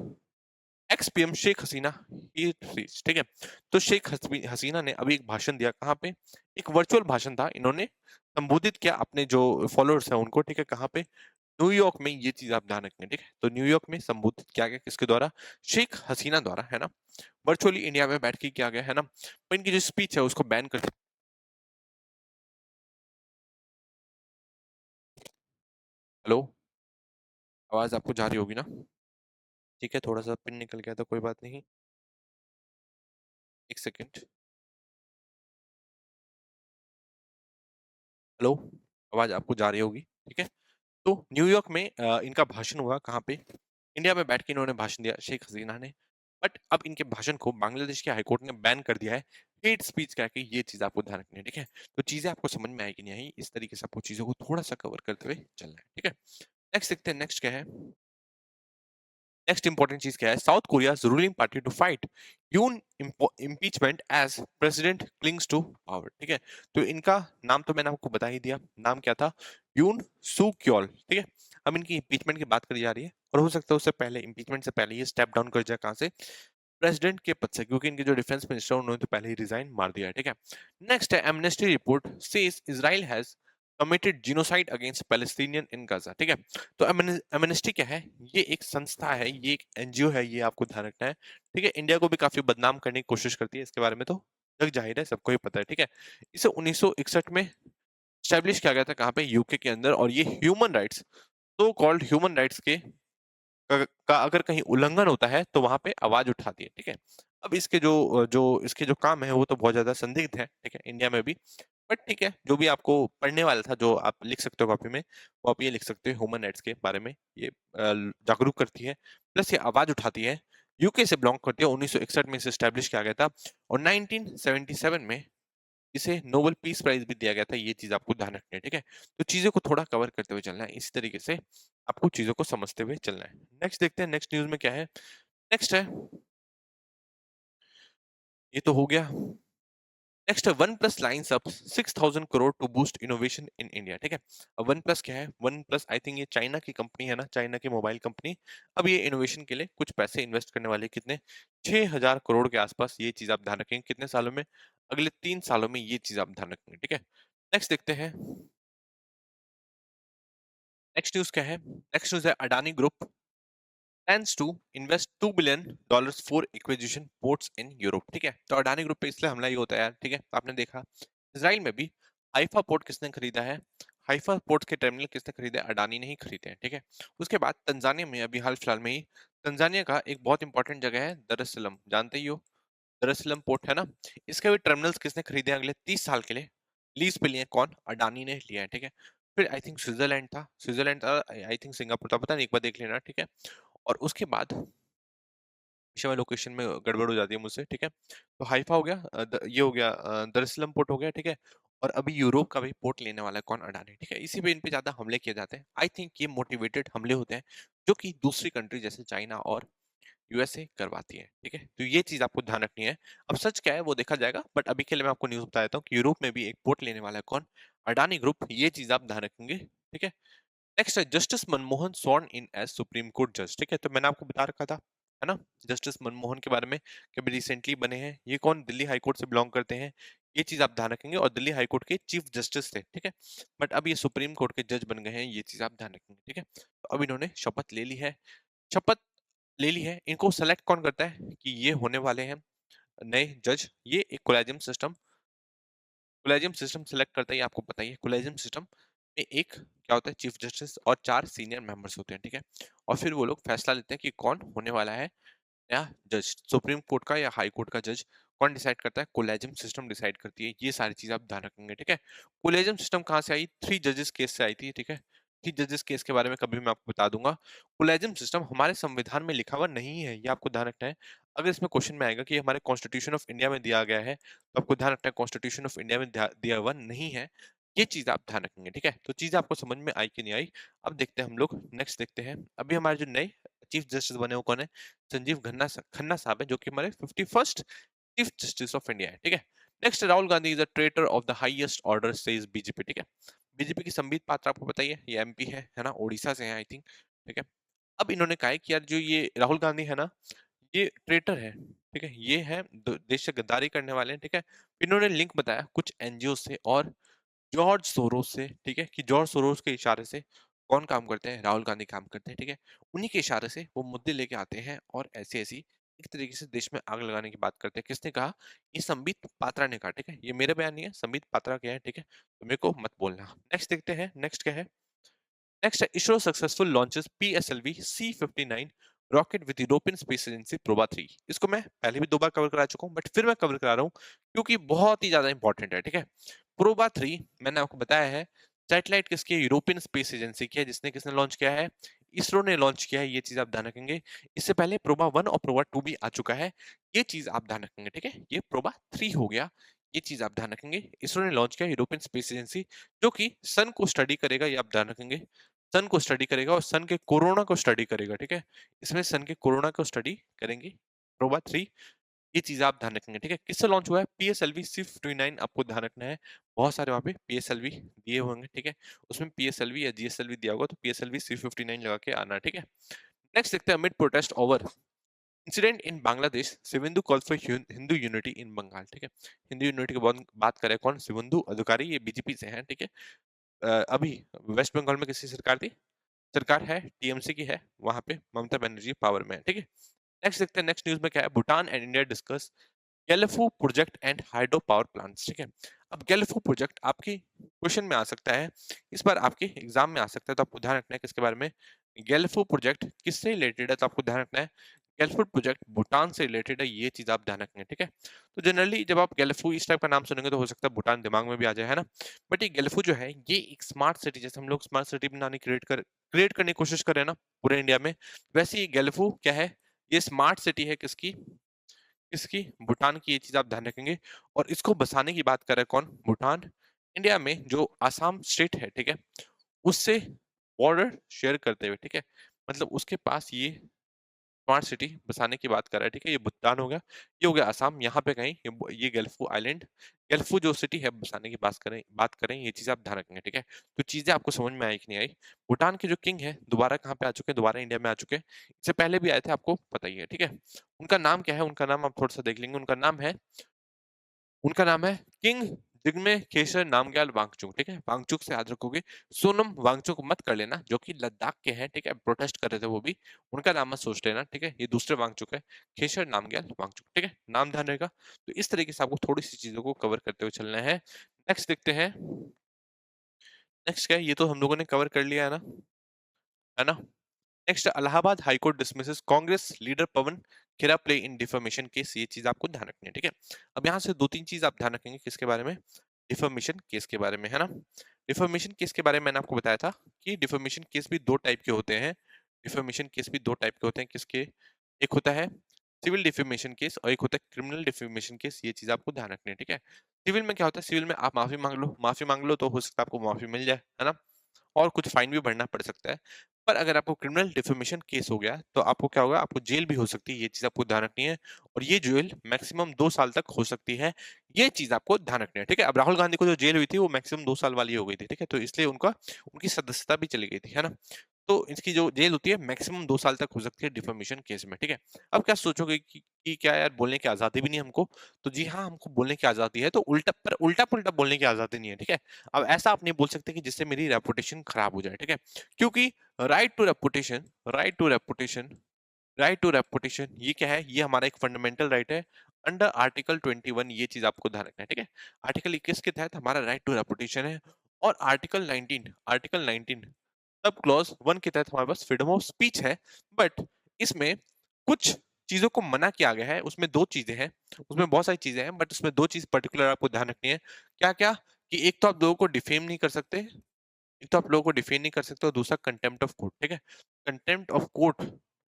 ex PM Sheikh Hasina, ये प्लीज, ठीक है। तो शेख हसीना ने अभी एक भाषण दिया, कहाँ पे, एक वर्चुअल भाषण था, इन्होंने संबोधित किया अपने जो फॉलोअर्स हैं उनको, ठीक है, कहाँ पे, न्यूयॉर्क में, ये चीज आप ध्यान रखें, ठीक है। तो न्यूयॉर्क में संबोधित किया गया किसके द्वारा, शेख हसीना द्वारा, है ना। वर्चुअली इंडिया में बैठ के किया गया, है ना। तो इनकी जो स्पीच है उसको बैन कर, हेलो, आवाज आपको जा रही होगी ना, ठीक है, थोड़ा सा पिन निकल गया था, कोई बात नहीं, एक सेकेंड, हेलो, आवाज आपको जा रही होगी, ठीक है। तो न्यूयॉर्क में इनका भाषण हुआ, कहाँ पे, इंडिया में बैठ के इन्होंने भाषण दिया शेख हसीना ने। बट अब इनके भाषण को बांग्लादेश के हाईकोर्ट ने बैन कर दिया है, हेट स्पीच कह के, ये चीज आपको ध्यान रखनी है, ठीक है। तो चीजें आपको समझ में आएगी नहीं आई, इस तरीके से आपको चीजों को थोड़ा सा कवर करते हुए चलना है, ठीक है। नेक्स्ट देखते हैं, नेक्स्ट क्या है, नेक्स्ट इंपॉर्टेंट चीज क्या है, South Korea ruling party to fight Yoon impeachment as president clings to power, ठीक है। तो इनका नाम तो मैंने आपको बता ही दिया, नाम क्या था, यून सू क्योल, ठीक है। अब इनकी इम्पीचमेंट की बात करी जा रही है, और हो सकता है उससे पहले, इम्पीचमेंट से पहले ये स्टेप डाउन कर जाए कहां से, प्रेसिडेंट के पद से, क्योंकि इनके जो डिफेंस मिनिस्टर उन्होंने तो पहले ही रिजाइन मार दिया है, ठीक है। नेक्स्ट है, amnesty report says Israel has committed genocide against Palestinian in Gaza, ठीक है। तो एमनेस्टी क्या है, ये एक संस्था है, ये एक एनजीओ है, ये आपको ध्यान रखना है, ठीक है। इंडिया को भी काफी बदनाम करने की कोशिश करती है, इसके बारे में तो जग जाहिर है, सबको ही पता है, ठीक है। इसे 1961 में स्टैब्लिश किया गया था, कहाँ पे, यूके के अंदर, और ये ह्यूमन राइट्स, तो कॉल्ड ह्यूमन राइट्स के का अगर कहीं उल्लंघन होता है तो वहां पे आवाज उठाती है, ठीक है। अब इसके जो जो इसके जो काम है वो तो बहुत ज्यादा संदिग्ध है, ठीक है, इंडिया में भी। बट ठीक है, जो भी आपको पढ़ने वाला था, जो आप लिख सकते हो कॉपी में, वो आप ये लिख सकते हो, ह्यूमन राइट्स के बारे में ये जागरूक करती है, प्लस ये आवाज उठाती है, यूके से बिलोंग करती है, 1961 में इसे स्टैब्लिश किया गया था, और 1977 में इसे नोबेल पीस प्राइज भी दिया गया था, ये चीज आपको ध्यान रखनी है, ठीक है। तो चीजों को थोड़ा कवर करते हुए चलना है, इसी तरीके से आपको चीजों को समझते हुए चलना है। नेक्स्ट देखते हैं, नेक्स्ट न्यूज में क्या है, नेक्स्ट है ये तो हो गया। Next OnePlus lines up 6000 crore to boost innovation in India, ठीक है। अब वन प्लस क्या है? वन प्लस आई थिंक ये चाइना की कंपनी है ना, चाइना की मोबाइल कंपनी। अब ये इनोवेशन के लिए कुछ पैसे इन्वेस्ट करने वाले, कितने? 6000 करोड़ के आसपास। ये चीज आप ध्यान रखेंगे कितने सालों में? अगले 3 सालों में। ये चीज आप ध्यान रखेंगे, ठीक है। नेक्स्ट देखते हैं। नेक्स्ट न्यूज क्या है? नेक्स्ट न्यूज है Adani group plans to invest $2 billion for acquisition ports in Europe, ठीक है। तो अडानी ग्रुप पे इसलिए हमला ही होता है यार, ठीक है। तो आपने देखा इसराइल में भी हाइफा पोर्ट किसने खरीदा है? हाइफा पोर्ट के टर्मिनल किसने खरीदे? अडानी ने ही खरीदे हैं, ठीक है। उसके बाद तंजानिया में अभी हाल फिलहाल में ही तंजानिया का एक बहुत इंपॉर्टेंट जगह है दरसलम, जानते ही हो, दरसलम पोर्ट है ना। इसके भी टर्मिनल्स किसने खरीदे हैं अगले 30 साल के लिए? लीज पे लिए हैं, कौन? अडानी ने लिया है, ठीक है। फिर आई थिंक स्विट्जरलैंड था, स्विट्जरलैंड था, आई थिंक सिंगापुर था, पता नहीं, एक बार देख लेना, ठीक है। और उसके बाद हमेशा मैं लोकेशन में गड़बड़ हो जाती है मुझसे, ठीक है। तो हाइफा हो गया, ये हो गया, दरअसलम पोर्ट हो गया, ठीक है। और अभी यूरोप का भी पोर्ट लेने वाला है कौन? अडानी, ठीक है। इसी पे इन पे ज्यादा हमले किए जाते हैं। आई थिंक ये मोटिवेटेड हमले होते हैं जो कि दूसरी कंट्री जैसे चाइना और यूएसए करवाती है, ठीक है। तो ये चीज आपको ध्यान रखनी है। अब सच क्या है वो देखा जाएगा, बट अभी के लिए मैं आपको न्यूज बता देता हूँ कि यूरोप में भी एक पोर्ट लेने वाला है कौन? अडानी ग्रुप। ये चीज आप ध्यान रखेंगे, ठीक है। नेक्स्ट है जस्टिस मनमोहन स्वॉर्न इन एज सुप्रीम कोर्ट जज, ठीक है। तो मैंने आपको बता रखा था, है ना, जस्टिस मनमोहन के बारे में कि अभी रिसेंटली बने हैं। ये कौन? दिल्ली हाई कोर्ट से बिलोंग करते हैं। ये चीज आप ध्यान रखेंगे। और दिल्ली हाई कोर्ट के चीफ जस्टिस थे, ठीक है। बट अब ये सुप्रीम कोर्ट के जज बन गए हैं। ये चीज आप ध्यान रखेंगे, ठीक है। तो अब इन्होंने शपथ ले ली है। शपथ ले ली है। इनको सेलेक्ट कौन करता है कि ये होने वाले हैं नए जज? ये एक कोलेजियम सिस्टम सेलेक्ट करता है। ये आपको पता ही है। कोलेजियम सिस्टम में एक क्या होता है? चीफ जस्टिस और 4 सीनियर मेंबर्स होते हैं, ठीक है। और फिर वो लोग फैसला लेते हैं कि कौन होने वाला है या जज, सुप्रीम कोर्ट का या हाई कोर्ट का जज। कौन डिसाइड करता है? कोलेजियम सिस्टम डिसाइड करती है। ये सारी चीज आप ध्यान रखेंगे, ठीक है। कोलेजियम सिस्टम कहाँ से आई? 3 जजेस केस से आई थी, ठीक है। 3 जजेस केस के बारे में कभी मैं आपको बता दूंगा। कोलेजियम सिस्टम हमारे संविधान में लिखा हुआ नहीं है, ये आपको ध्यान रखना है। अगर इसमें क्वेश्चन में आएगा कि हमारे कॉन्स्टिट्यूशन ऑफ इंडिया में दिया गया है, तो आपको ध्यान रखना है कॉन्स्टिट्यूशन ऑफ इंडिया में दिया हुआ नहीं है। ये चीज आप ध्यान रखेंगे, ठीक है। तो चीज आपको समझ में आई कि नहीं आई? अब देखते हैं हम लोग। नेक्स्ट देखते हैं। अभी हमारे जो नए चीफ जस्टिस बने वो कौन है? संजीव खन्ना साहब है, जो कि हमारे 51st chief justice of India है, ठीक है। Next, Rahul Gandhi is a traitor of the highest order says BJP, ठीक है। बीजेपी की संबित पात्रा आपको बताइए, ये एमपी है ना, ओडिशा से है आई थिंक, ठीक है। अब इन्होंने कहा है कि यार जो ये राहुल गांधी है ना, ये ट्रेटर है, ठीक है। ये है देश से गद्दारी करने वाले हैं, ठीक है। इन्होंने लिंक बताया कुछ एनजीओ से और जॉर्ज सोरोस से, ठीक है, कि जॉर्ज सोरोस के इशारे से कौन काम करते हैं? राहुल गांधी काम करते हैं, ठीक है। उन्हीं के इशारे से वो मुद्दे लेके आते हैं और ऐसी ऐसी एक तरीके से देश में आग लगाने की बात करते हैं। किसने कहा? ये संबित पात्रा ने कहा, ठीक है। ये मेरे बयान नहीं है, संबित पात्रा के हैं, ठीक है। तो मेरे को मत बोलना। नेक्स्ट देखते हैं। नेक्स्ट क्या है? नेक्स्ट है ISRO successful launches PSLV C-59 rocket with European space agency PROBA 3। इसको मैं पहले भी 2 बार कवर करा चुका हूं, बट फिर मैं कवर करा रहा हूं क्योंकि बहुत ही ज्यादा इंपॉर्टेंट है, ठीक है। प्रोबा 3 मैंने आपको बताया है सैटेलाइट किसकी है? यूरोपियन स्पेस एजेंसी की है। जिसने किसने लॉन्च किया है? इसरो ने लॉन्च किया है। ये चीज आप ध्यान रखेंगे। इससे पहले प्रोबा 1 और प्रोबा 2 भी आ चुका है। ये चीज आप ध्यान रखेंगे, ठीक है। ये प्रोबा 3 हो गया। ये चीज आप ध्यान रखेंगे। इसरो ने लॉन्च किया यूरोपियन स्पेस एजेंसी, जो कि सन को स्टडी करेगा। ये आप ध्यान रखेंगे। सन को स्टडी करेगा और सन के कोरोना को स्टडी करेगा, ठीक है। इसमें सन के कोरोना को स्टडी करेंगे प्रोबा 3। ये चीज आप ध्यान रखेंगे, ठीक है। किससे लॉन्च हुआ है? पीएसएलवी C-59 आपको ध्यान रखना है। बहुत सारे वहां पे पीएसएलवी दिए होंगे, ठीक है। उसमें पीएसएलवी या जीएसएलवी दिया होगा, तो पीएसएलवी C-59 लगा के आना, ठीक है। नेक्स्ट देखते हैं। Mid protest over incident in Bangladesh, Shivendu call for Hindu unity in Bengal, ठीक है। हिंदू यूनिटी की बात करें कौन? शिवेंदु अधिकारी, ये बीजेपी से हैं, ठीक है। अभी वेस्ट बंगाल में किसकी सरकार थी? सरकार है टीएमसी की है। वहां पे ममता बनर्जी पावर में है, ठीक है। नेक्स्ट देखते हैं। नेक्स्ट न्यूज में क्या है? Bhutan and India discuss Gelephu project and hydro power plants, ठीक है। अब गैलेफू प्रोजेक्ट आपकी क्वेश्चन में आ सकता है, इस बार आपके एग्जाम में आ सकता है, तो आपको ध्यान रखना है किसके बारे में? गैलेफू प्रोजेक्ट किससे रिलेटेड है? तो आपको ध्यान रखना है गैलेफू प्रोजेक्ट भूटान से रिलेटेड है। ये चीज आप ध्यान रखेंगे, ठीक है। तो जनरली जब आप गैलेफू इस टाइप का नाम सुनेंगे तो हो सकता है भूटान दिमाग में भी आ जाए, है ना। बट ये गैलेफू जो है ये एक स्मार्ट सिटी, जैसे हम लोग स्मार्ट सिटी बनाने क्रिएट करने की कोशिश कर रहे हैं ना पूरे इंडिया में, वैसे ये गैलेफू क्या है? ये स्मार्ट सिटी है। किसकी? किसकी? भूटान की। ये चीज आप ध्यान रखेंगे। और इसको बसाने की बात कर रहा है कौन? भूटान। इंडिया में जो आसाम स्टेट है, ठीक है, उससे बॉर्डर शेयर करते हुए, ठीक है। मतलब उसके पास ये स्मार्ट सिटी बसाने की बात कर रहा है, ठीक है? ये भूटान हो गया, ये हो गया असम, यहाँ पे कहीं ये गेल्फू आइलैंड, गेल्फू जो सिटी है बसाने की बात करें, ये चीज़ें आप ध्यान रखेंगे, ठीक है? तो चीज़ें आपको समझ में आई कि नहीं आई? भूटान के जो किंग हैं, दोबारा कहाँ पे आ चुके हैं? दोबारा इंडिया में आ चुके हैं। इससे पहले भी आए थे, आपको पता ही है, ठीक है? उनका नाम क्या है? उनका नाम आप थोड़ा-सा देख लेंगे, उनका नाम है किंग जिग्मे खेसर नामग्याल वांगचुक, ठीक है? वांगचुक से याद रखोगे, सोनम वांगचुक मत कर लेना, जो कि लद्दाख के हैं, ठीक है? प्रोटेस्ट कर रहे थे वो भी, उनका नाम मत सोच लेना, ठीक है? ये दूसरे वांगचुक है, खेसर नामग्याल वांगचुक, ठीक है? नाम ध्यान रहेगा। तो इस तरीके से आपको थोड़ी-सी चीज़ों को कवर करते हुए चलना है। नेक्स्ट देखते हैं, नेक्स्ट क्या है? ये तो हम लोगों ने कवर कर लिया है ना? Next, Allahabad high court dismisses Congress leader Pawan Khera play in defamation case, ये चीज आपको ध्यान रखनी है, ठीक है? अब यहाँ से दो तीन चीज आप ध्यान रखेंगे, किसके बारे में? डिफेमेशन केस के बारे में, है ना? डिफेमेशन केस के बारे में मैंने आपको बताया था कि डिफेमेशन केस भी दो टाइप के होते हैं। डिफेमेशन केस भी दो टाइप के होते हैं, किसके? एक होता है सिविल डिफेमेशन केस और एक होता है क्रिमिनल डिफेमेशन केस, ये चीज आपको ध्यान रखनी है, ठीक है? सिविल में क्या होता है? सिविल में आप माफी मांग लो तो हो सकता है आपको माफी मिल जाए, है ना? और कुछ फाइन भी भरना पड़ सकता है। पर अगर आपको क्रिमिनल डिफेमेशन केस हो गया, तो आपको क्या होगा? आपको जेल भी हो सकती है, ये चीज़ आपको ध्यान रखनी है और ये जेल मैक्सिमम 2 साल तक हो सकती है, ये चीज़ आपको ध्यान रखनी है, ठीक है? अब राहुल गांधी को जो जेल हुई थी, वो मैक्सिमम 2 साल वाली हो गई थी, ठीक है? तो इसलिए उनकी सदस्यता भी चली गई थी, है ना? तो इसकी जो जेल होती है मैक्सिमम 2 साल तक हो सकती है डिफेमेशन केस में, ठीक है? अब क्या सोचोगे कि क्या यार बोलने की आज़ादी भी नहीं हमको? तो जी हाँ, हमको बोलने की आज़ादी है, तो उल्टा-पुल्टा बोलने की आज़ादी नहीं है, ठीक है? अब ऐसा आप नहीं बोल सकते कि जिससे मेरी रेपुटेशन खराब हो जाए, ठीक है? क्योंकि right to reputation right to reputation right to reputation ये क्या है? ये हमारा एक फंडामेंटल राइट है अंडर आर्टिकल 21, ये चीज़ आपको ध्यान रखना है, ठीक है? आर्टिकल 21 के तहत हमारा राइट टू रेपुटेशन है और आर्टिकल 19 सब क्लॉज 1 के तहत हमारे पास फ्रीडम ऑफ स्पीच है, बट इसमें कुछ चीज़ों को मना किया गया है, उसमें 2 चीज़ें हैं, उसमें बहुत सारी चीज़ें हैं, बट उसमें 2 चीज़ पर्टिकुलर आपको ध्यान रखनी है। क्या-क्या? कि एक तो आप लोगों को डिफेम नहीं कर सकते, एक तो आप लोगों को डिफेम नहीं कर सकते और दूसरा कंटेम्प्ट ऑफ कोर्ट, ठीक है? कंटेम्प्ट ऑफ कोर्ट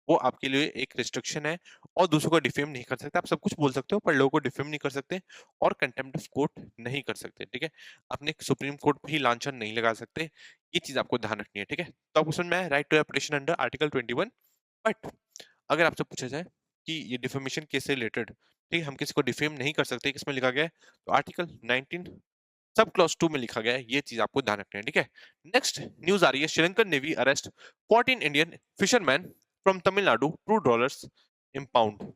वो आपके लिए एक रिस्ट्रिक्शन है और दूसरों को डिफेम नहीं कर सकते। आप सब कुछ बोल सकते हो पर लोगों को डिफेम नहीं कर सकते और कंटेम्प्ट ऑफ कोर्ट नहीं कर सकते, ठीक है? अपने सुप्रीम कोर्ट पे ही लांछन नहीं लगा सकते, ये चीज़ आपको ध्यान रखनी है, ठीक है? तो आपको समझ में आया right to reputation under article 21। But अगर आपसे पूछा जाए कि ये डिफेमेशन केस से रिलेटेड, ठीक है, हम किसी को डिफेम नहीं कर सकते, किसमें लिखा गया है? तो आर्टिकल 19 सब क्लॉज 2 में लिखा गया है, ये चीज आपको ध्यान रखनी है, ठीक है? नेक्स्ट न्यूज आ रही है, Sri Lankan navy arrest 14 Indian fisherman from Tamil Nadu, $2 impound,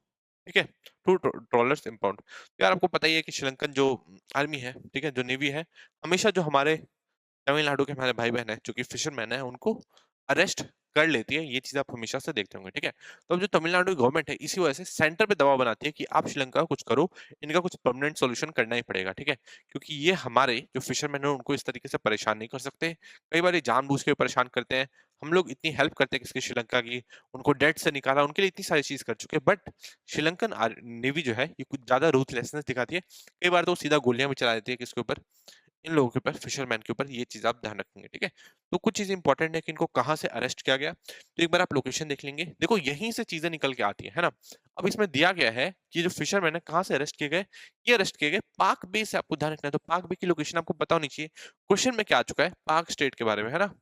ठीक है? $2 इम्पाउंड। यार आपको पता ही है कि श्रीलंकन जो आर्मी है, ठीक है, जो नेवी है, हमेशा जो हमारे तमिलनाडु के हमारे भाई-बहन हैं, जो कि फिशरमैन हैं, उनको अरेस्ट कर लेती है, ये चीज़ आप हमेशा से देखते होंगे, ठीक है? तो अब जो तमिलनाडु की गवर्नमेंट है, इसी वजह से सेंटर पे दबाव बनाती है कि आप श्रीलंका को कुछ करो, इनका कुछ परमानेंट सॉल्यूशन करना ही पड़ेगा, ठीक है? क्योंकि ये हमारे जो फिशरमैन हैं, उनको इस तरीके से परेशान नहीं कर सकते। कई बार ये जानबूझ के परेशान करते हैं। हम लोग इतनी हेल्प करते हैं किसकी? श्रीलंका की, उनको डेट से निकाला, उनके लिए इतनी सारी चीज़ कर चुके हैं, बट श्रीलंकन नेवी जो है, ये कुछ ज़्यादा रूथलेसनेस दिखाती है। कई बार तो सीधा गोलियाँ भी चला देती है किसके ऊपर? इन लोगों के ऊपर, फिशरमैन के ऊपर, ये चीज़ आप ध्यान रखेंगे, ठीक है? तो कुछ चीज़ इंपॉर्टेंट है कि इनको कहाँ से अरेस्ट किया गया, तो एक बार आप लोकेशन देख लेंगे। देखो यहीं से चीज़ें निकल के आती है ना? अब इसमें दिया गया है कि जो फिशरमैन है कहाँ से अरेस्ट किए गए? ये अरेस्ट किए गए पाक बे से, आपको ध्यान रखना है, तो पाक बे की लोकेशन आपको पता होनी चाहिए। क्वेश्चन में क्या आ चुका है? पाक स्टेट के बारे में, है ना?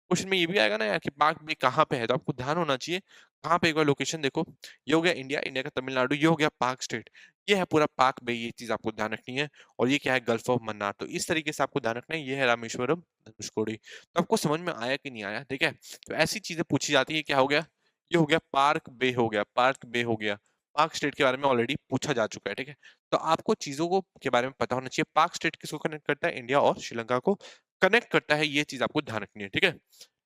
क्वेश्चन में ये भी आएगा ना यार कि पाक बे कहाँ पे है? तो आपको ध्यान होना चाहिए, कहाँ पे? एक बार लोकेशन देखो, ये हो गया इंडिया, इंडिया का तमिलनाडु, ये हो गया पाक स्टेट, ये है पूरा पाक बे, ये चीज़ आपको ध्यान रखनी है और ये क्या है? Gulf of Mannar. तो इस तरीके से आपको ध्यान रखना है, ये है रामेश्वरम धनुषकोडी। तो आपको समझ में आया कि नहीं आया? ठीक है? तो ऐसी चीज़ें पूछी जाती है, क्या हो गया? ये हो गया पार्क बे हो गया, पार्क बे हो गया। पाक स्टेट के बारे में ऑलरेडी पूछा जा चुका है, ठीक है? तो आपको चीज़ों को के बारे में पता होना चाहिए। पाक स्टेट किसको कनेक्ट करता है? इंडिया और श्रीलंका को कनेक्ट करता है, ये चीज़ आपको ध्यान रखनी है, ठीक है?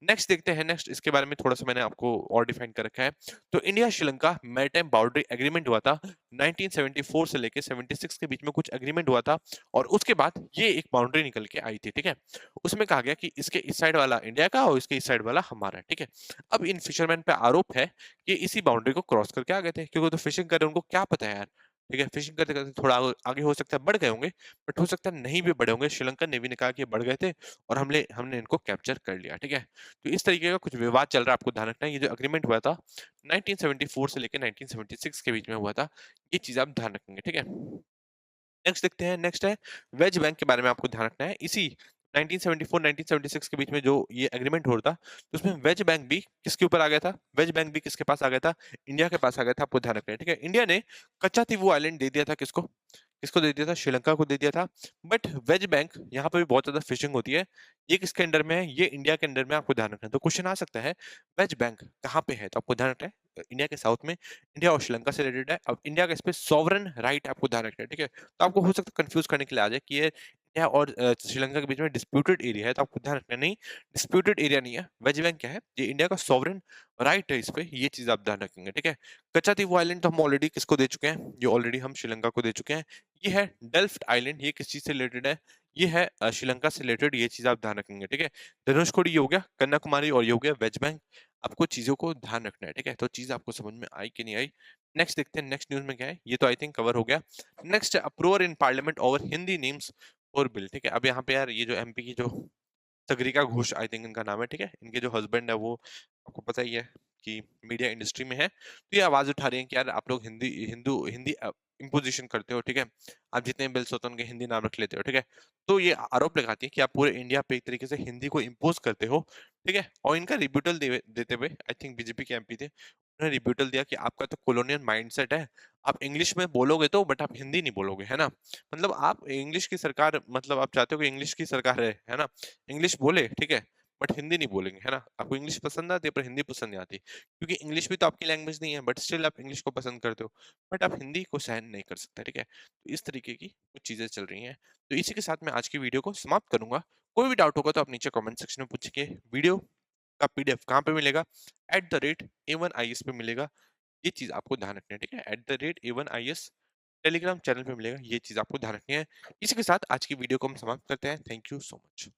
नेक्स्ट देखते हैं, नेक्स्ट इसके बारे में थोड़ा-सा मैंने आपको और डिफाइन कर रखा है। तो India Sri Lanka maritime boundary agreement हुआ था 1974 से लेके 76 के बीच में कुछ एग्रीमेंट हुआ था और उसके बाद ये एक बाउंड्री निकल के आई थी, ठीक है? उसमें कहा गया कि इसके इस साइड वाला इंडिया का और इसके इस साइड वाला हमारा है, ठीक है? अब इन फिशरमैन पे आरोप है कि इसी बाउंड्री को क्रॉस करके आ गए थे, क्योंकि वो तो फिशिंग कर रहे हैं, उनको क्या पता है यार, ठीक है? फिशिंग करते-करते थोड़ा आगे हो सकता है बढ़ गए होंगे, बट हो सकता है नहीं भी बढ़े होंगे। श्रीलंकन नेवी ने कहा कि ये बढ़ गए थे और हमने हमने इनको कैप्चर कर लिया, ठीक है? तो इस तरीके का कुछ विवाद चल रहा है, आपको ध्यान रखना है। ये जो एग्रीमेंट हुआ था 1974 से लेके 1976 के बीच में हुआ था, ये चीज़ आप ध्यान रखेंगे, ठीक है? नेक्स्ट देखते हैं, नेक्स्ट है वेज बैंक के बारे में आपको ध्यान रखना है। इसी 1974-1976 के बीच में जो ये एग्रीमेंट हो रहा था, तो उसमें वेज बैंक भी किसके ऊपर आ गया था? वेज बैंक भी किसके पास आ गया था? इंडिया के पास आ गया था, आपको ध्यान रखना है, ठीक है? इंडिया ने कच्चा तीवू आइलैंड दे दिया था किसको? किसको दे दिया था? श्रीलंका को दे दिया था। बट वेज बैंक यहाँ पे भी बहुत ज़्यादा फिशिंग होती है। ये किसके अंडर में है? ये इंडिया के अंडर में, आपको ध्यान रखना है। तो क्वेश्चन आ सकता है, वेज बैंक कहाँ पे है? तो आपको ध्यान रखना है इंडिया के साउथ में, इंडिया और श्रीलंका से रिलेटेड है। अब इंडिया का इस पे सॉवरेन राइट आपको ध्यान रखना है, ठीक है? तो आपको हो सकता है कन्फ्यूज़ करने के लिए आ जाए कि ये इंडिया और श्रीलंका के बीच में डिस्प्यूटेड एरिया है, तो आपको ध्यान रखना है, नहीं, डिस्प्यूटेड एरिया नहीं है। वेज बैंक क्या है? ये इंडिया का सॉवरेन राइट है इस पे, ये चीज़ आप ध्यान रखेंगे, ठीक है? कच्चा तीवू आइलैंड तो हम ऑलरेडी किसको दे चुके हैं? ये ऑलरेडी हम श्रीलंका को दे चुके हैं। ये है डेल्फ्ट आइलैंड, ये किस चीज़ से रिलेटेड है? ये है श्रीलंका से रिलेटेड, ये चीज़ आप ध्यान रखेंगे, ठीक है? धनुषकोडी ये हो गया, कन्याकुमारी और ये हो गया वेज बैंक। आपको चीज़ों को ध्यान रखना है, ठीक है? तो चीज़ आपको समझ में आई कि नहीं आई? नेक्स्ट देखते हैं नेक्स्ट न्यूज़ में क्या है? ये तो आई थिंक कवर हो गया। Next approval in parliament over Hindi names for bill, ठीक है? अब यहाँ पे यार ये जो एमपी की जो सागरिका घोष आई थिंक इनका नाम है, ठीक है? इनके जो हस्बैंड है वो आपको पता ही है कि मीडिया इंडस्ट्री में है। तो ये आवाज़ उठा रही हैं कि यार आप लोग हिंदी इम्पोज़िशन करते हो, ठीक है? आप जितने बिल्स होते हैं उनके हिंदी नाम रख लेते हो, ठीक है? तो ये आरोप लगाती है कि आप पूरे इंडिया पे एक तरीके से हिंदी को इम्पोज़ करते हो, ठीक है? और इनका रिब्यूटल देते हुए आई थिंक बीजेपी के एमपी थे, उन्होंने रिब्यूटल दिया कि आपका तो कॉलोनियल माइंडसेट है। आप इंग्लिश में बोलोगे तो बट आप हिंदी नहीं बोलोगे, है ना? मतलब आप इंग्लिश की सरकार, मतलब आप चाहते हो कि इंग्लिश की सरकार रहे, है ना? इंग्लिश बोले, ठीक है? बट हिंदी नहीं बोलेंगे, है ना? आपको इंग्लिश पसंद आती है पर हिंदी पसंद नहीं आती। क्योंकि इंग्लिश भी तो आपकी लैंग्वेज नहीं है, बट स्टिल आप इंग्लिश को पसंद करते हो। बट आप हिंदी को सहन नहीं कर सकते, ठीक है? तो इस तरीके की कुछ चीज़ें चल रही हैं। तो इसी के साथ मैं आज की वीडियो को समाप्त करूँगा। कोई भी डाउट होगा तो आप नीचे कमेंट सेक्शन में पूछिए। वीडियो का पीडीएफ कहाँ पे मिलेगा? @A1IS पे मिलेगा। ये चीज़ आपको ध्यान रखनी है, ठीक है? @A1IS टेलीग्राम चैनल पे मिलेगा। ये चीज़ आपको ध्यान रखनी है। इसी के साथ आज की वीडियो को हम समाप्त करते हैं। Thank you so much.